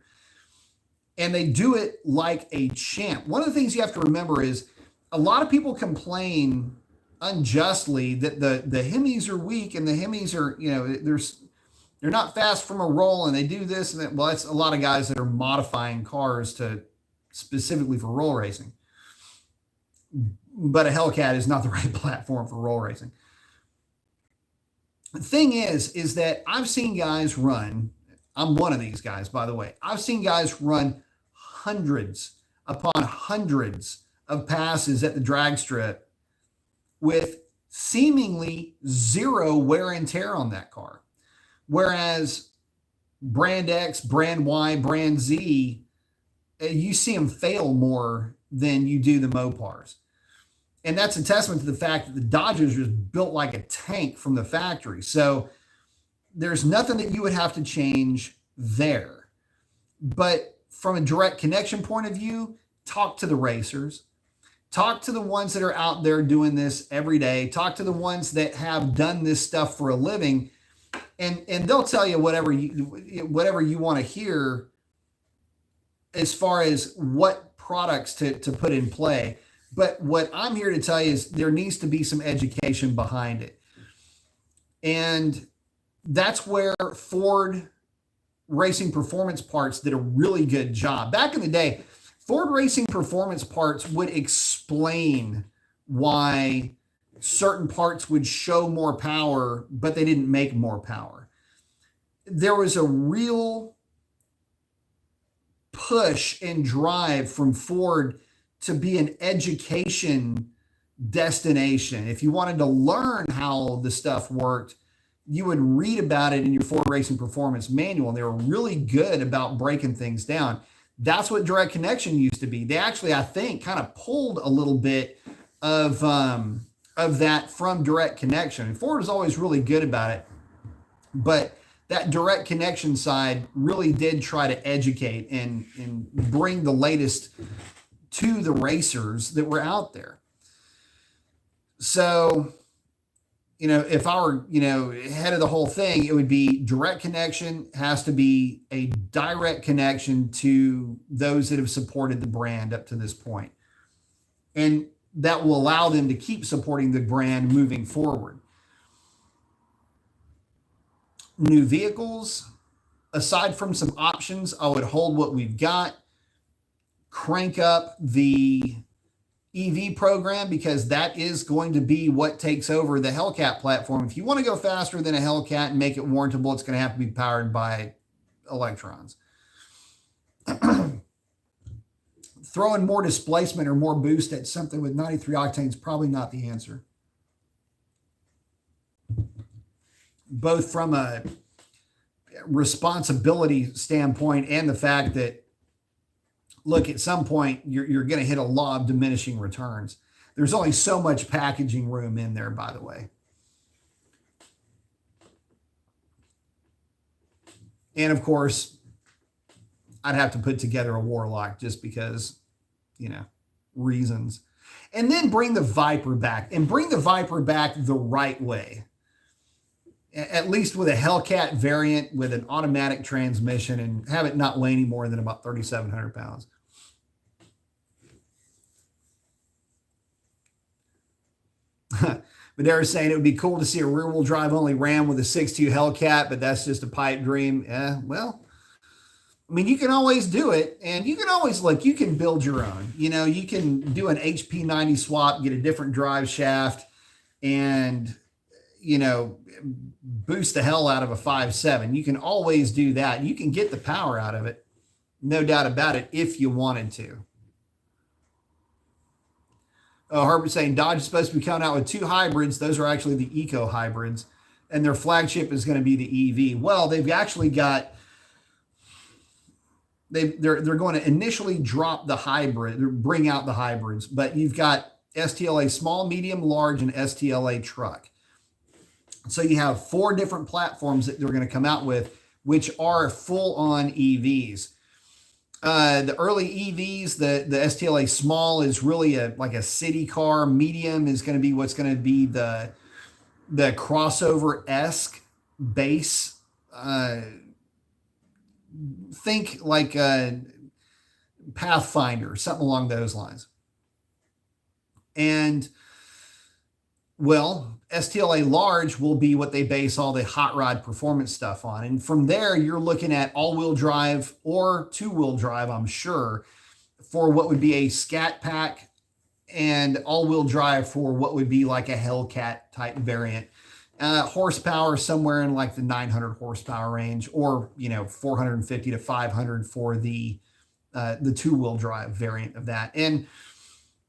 A: And they do it like a champ. One of the things you have to remember is a lot of people complain unjustly that the Hemis are weak and the Hemis are, they're not fast from a roll and they do this and that. Well, it's a lot of guys that are modifying cars to specifically for roll racing. But a Hellcat is not the right platform for roll racing. The thing is that I've seen guys run, I'm one of these guys, by the way. I've seen guys run hundreds upon hundreds of passes at the drag strip with seemingly zero wear and tear on that car. Whereas brand X, brand Y, brand Z, you see them fail more than you do the Mopars. And that's a testament to the fact that the Dodgers was built like a tank from the factory. So there's nothing that you would have to change there. But from a direct connection point of view, talk to the racers. Talk to the ones that are out there doing this every day. Talk to the ones that have done this stuff for a living, and they'll tell you whatever you want to hear as far as what products to put in play. But what I'm here to tell you is there needs to be some education behind it. And that's where Ford Racing Performance Parts did a really good job. Back in the day, Ford Racing Performance Parts would explain why certain parts would show more power, but they didn't make more power. There was a real push and drive from Ford to be an education destination. If you wanted to learn how the stuff worked, you would read about it in your Ford Racing Performance Manual. And they were really good about breaking things down. That's what direct connection used to be. They actually, I think, kind of pulled a little bit of that from direct connection. And Ford was always really good about it. But that direct connection side really did try to educate and bring the latest to the racers that were out there. So, if I were, head of the whole thing, it would be direct connection has to be a direct connection to those that have supported the brand up to this point. And that will allow them to keep supporting the brand moving forward. New vehicles, aside from some options, I would hold what we've got, crank up the EV program, because that is going to be what takes over the Hellcat platform. If you want to go faster than a Hellcat and make it warrantable, it's going to have to be powered by electrons. Throwing more displacement or more boost at something with 93 octane is probably not the answer. Both from a responsibility standpoint and the fact that, look, at some point, you're going to hit a law of diminishing returns. There's only so much packaging room in there, by the way. And of course, I'd have to put together a Warlock just because, reasons. And then bring the Viper back, and bring the Viper back the right way. At least with a Hellcat variant with an automatic transmission, and have it not weigh any more than about 3,700 pounds. But they were saying it would be cool to see a rear-wheel drive only Ram with a 6.2 Hellcat, but that's just a pipe dream. Well, I mean, you can always do it, and you can always, you can build your own. You can do an HP90 swap, get a different drive shaft, and, boost the hell out of a 5.7. You can always do that. You can get the power out of it, no doubt about it, if you wanted to. Herbert's saying Dodge is supposed to be coming out with 2 hybrids. Those are actually the eco hybrids, and their flagship is going to be the EV. Well, they've actually got, they're going to initially drop the hybrid, bring out the hybrids, but you've got STLA small, medium, large, and STLA truck. So you have 4 different platforms that they're going to come out with, which are full-on EVs. The early EVs, the STLA small is really like a city car. Medium is going to be what's going to be the crossover-esque base. Think like a Pathfinder, something along those lines. And, well, STLA large will be what they base all the hot rod performance stuff on. And from there, you're looking at all-wheel drive or two-wheel drive, I'm sure, for what would be a Scat Pack, and all-wheel drive for what would be like a Hellcat type variant. Horsepower somewhere in like the 900 horsepower range, or 450 to 500 for the two-wheel drive variant of that. And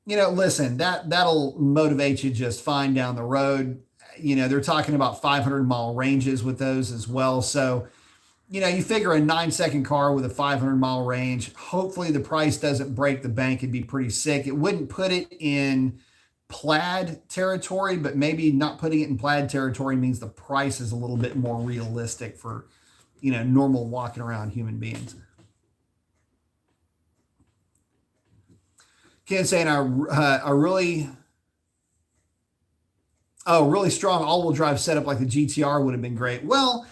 A: listen, that'll motivate you just fine down the road. They're talking about 500-mile ranges with those as well. So, you figure a 9-second car with a 500-mile range, hopefully the price doesn't break the bank. It'd be pretty sick. It wouldn't put it in plaid territory, but maybe not putting it in plaid territory means the price is a little bit more realistic for, normal walking around human beings. Ken saying a really strong all-wheel drive setup like the GTR would have been great. Well,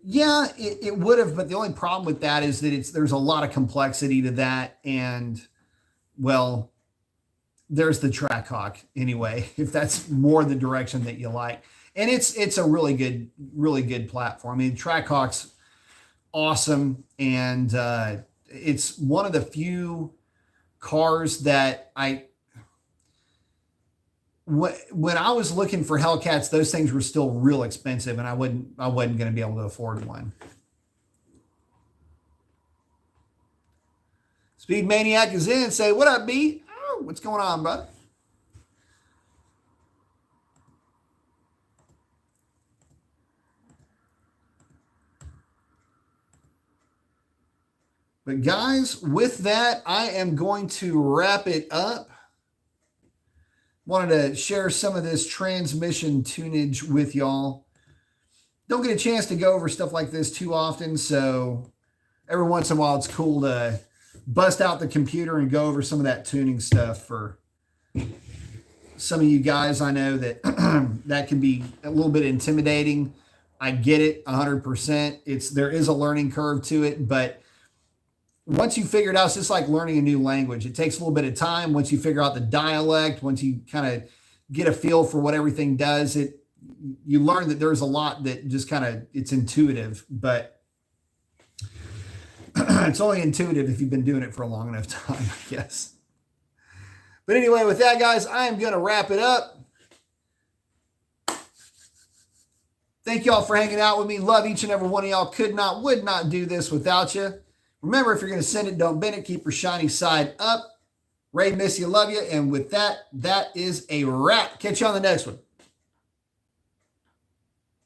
A: yeah, it would have, but the only problem with that is that there's a lot of complexity to that, and well, there's the Trackhawk anyway, if that's more the direction that you like. And it's a really good platform. I mean, Trackhawks awesome. And it's one of the few cars that when I was looking for Hellcats, those things were still real expensive, and I wasn't going to be able to afford one. Speed Maniac is in. Say, what up, B? Oh, what's going on, bud? But guys, with that, I am going to wrap it up. Wanted to share some of this transmission tunage with y'all. Don't get a chance to go over stuff like this too often, so every once in a while it's cool to bust out the computer and go over some of that tuning stuff for some of you guys. I know that that can be a little bit intimidating. I get it 100%. There is a learning curve to it, but once you figure it out, it's just like learning a new language. It takes a little bit of time. Once you figure out the dialect, once you kind of get a feel for what everything does, you learn that there's a lot that just kind of, it's intuitive, but it's only intuitive if you've been doing it for a long enough time, I guess. But anyway, with that, guys, I am going to wrap it up. Thank y'all for hanging out with me. Love each and every one of y'all. Would not do this without you. Remember, if you're going to send it, don't bend it. Keep your shiny side up. Ray, miss you, love you. And with that, that is a wrap. Catch you on the next one.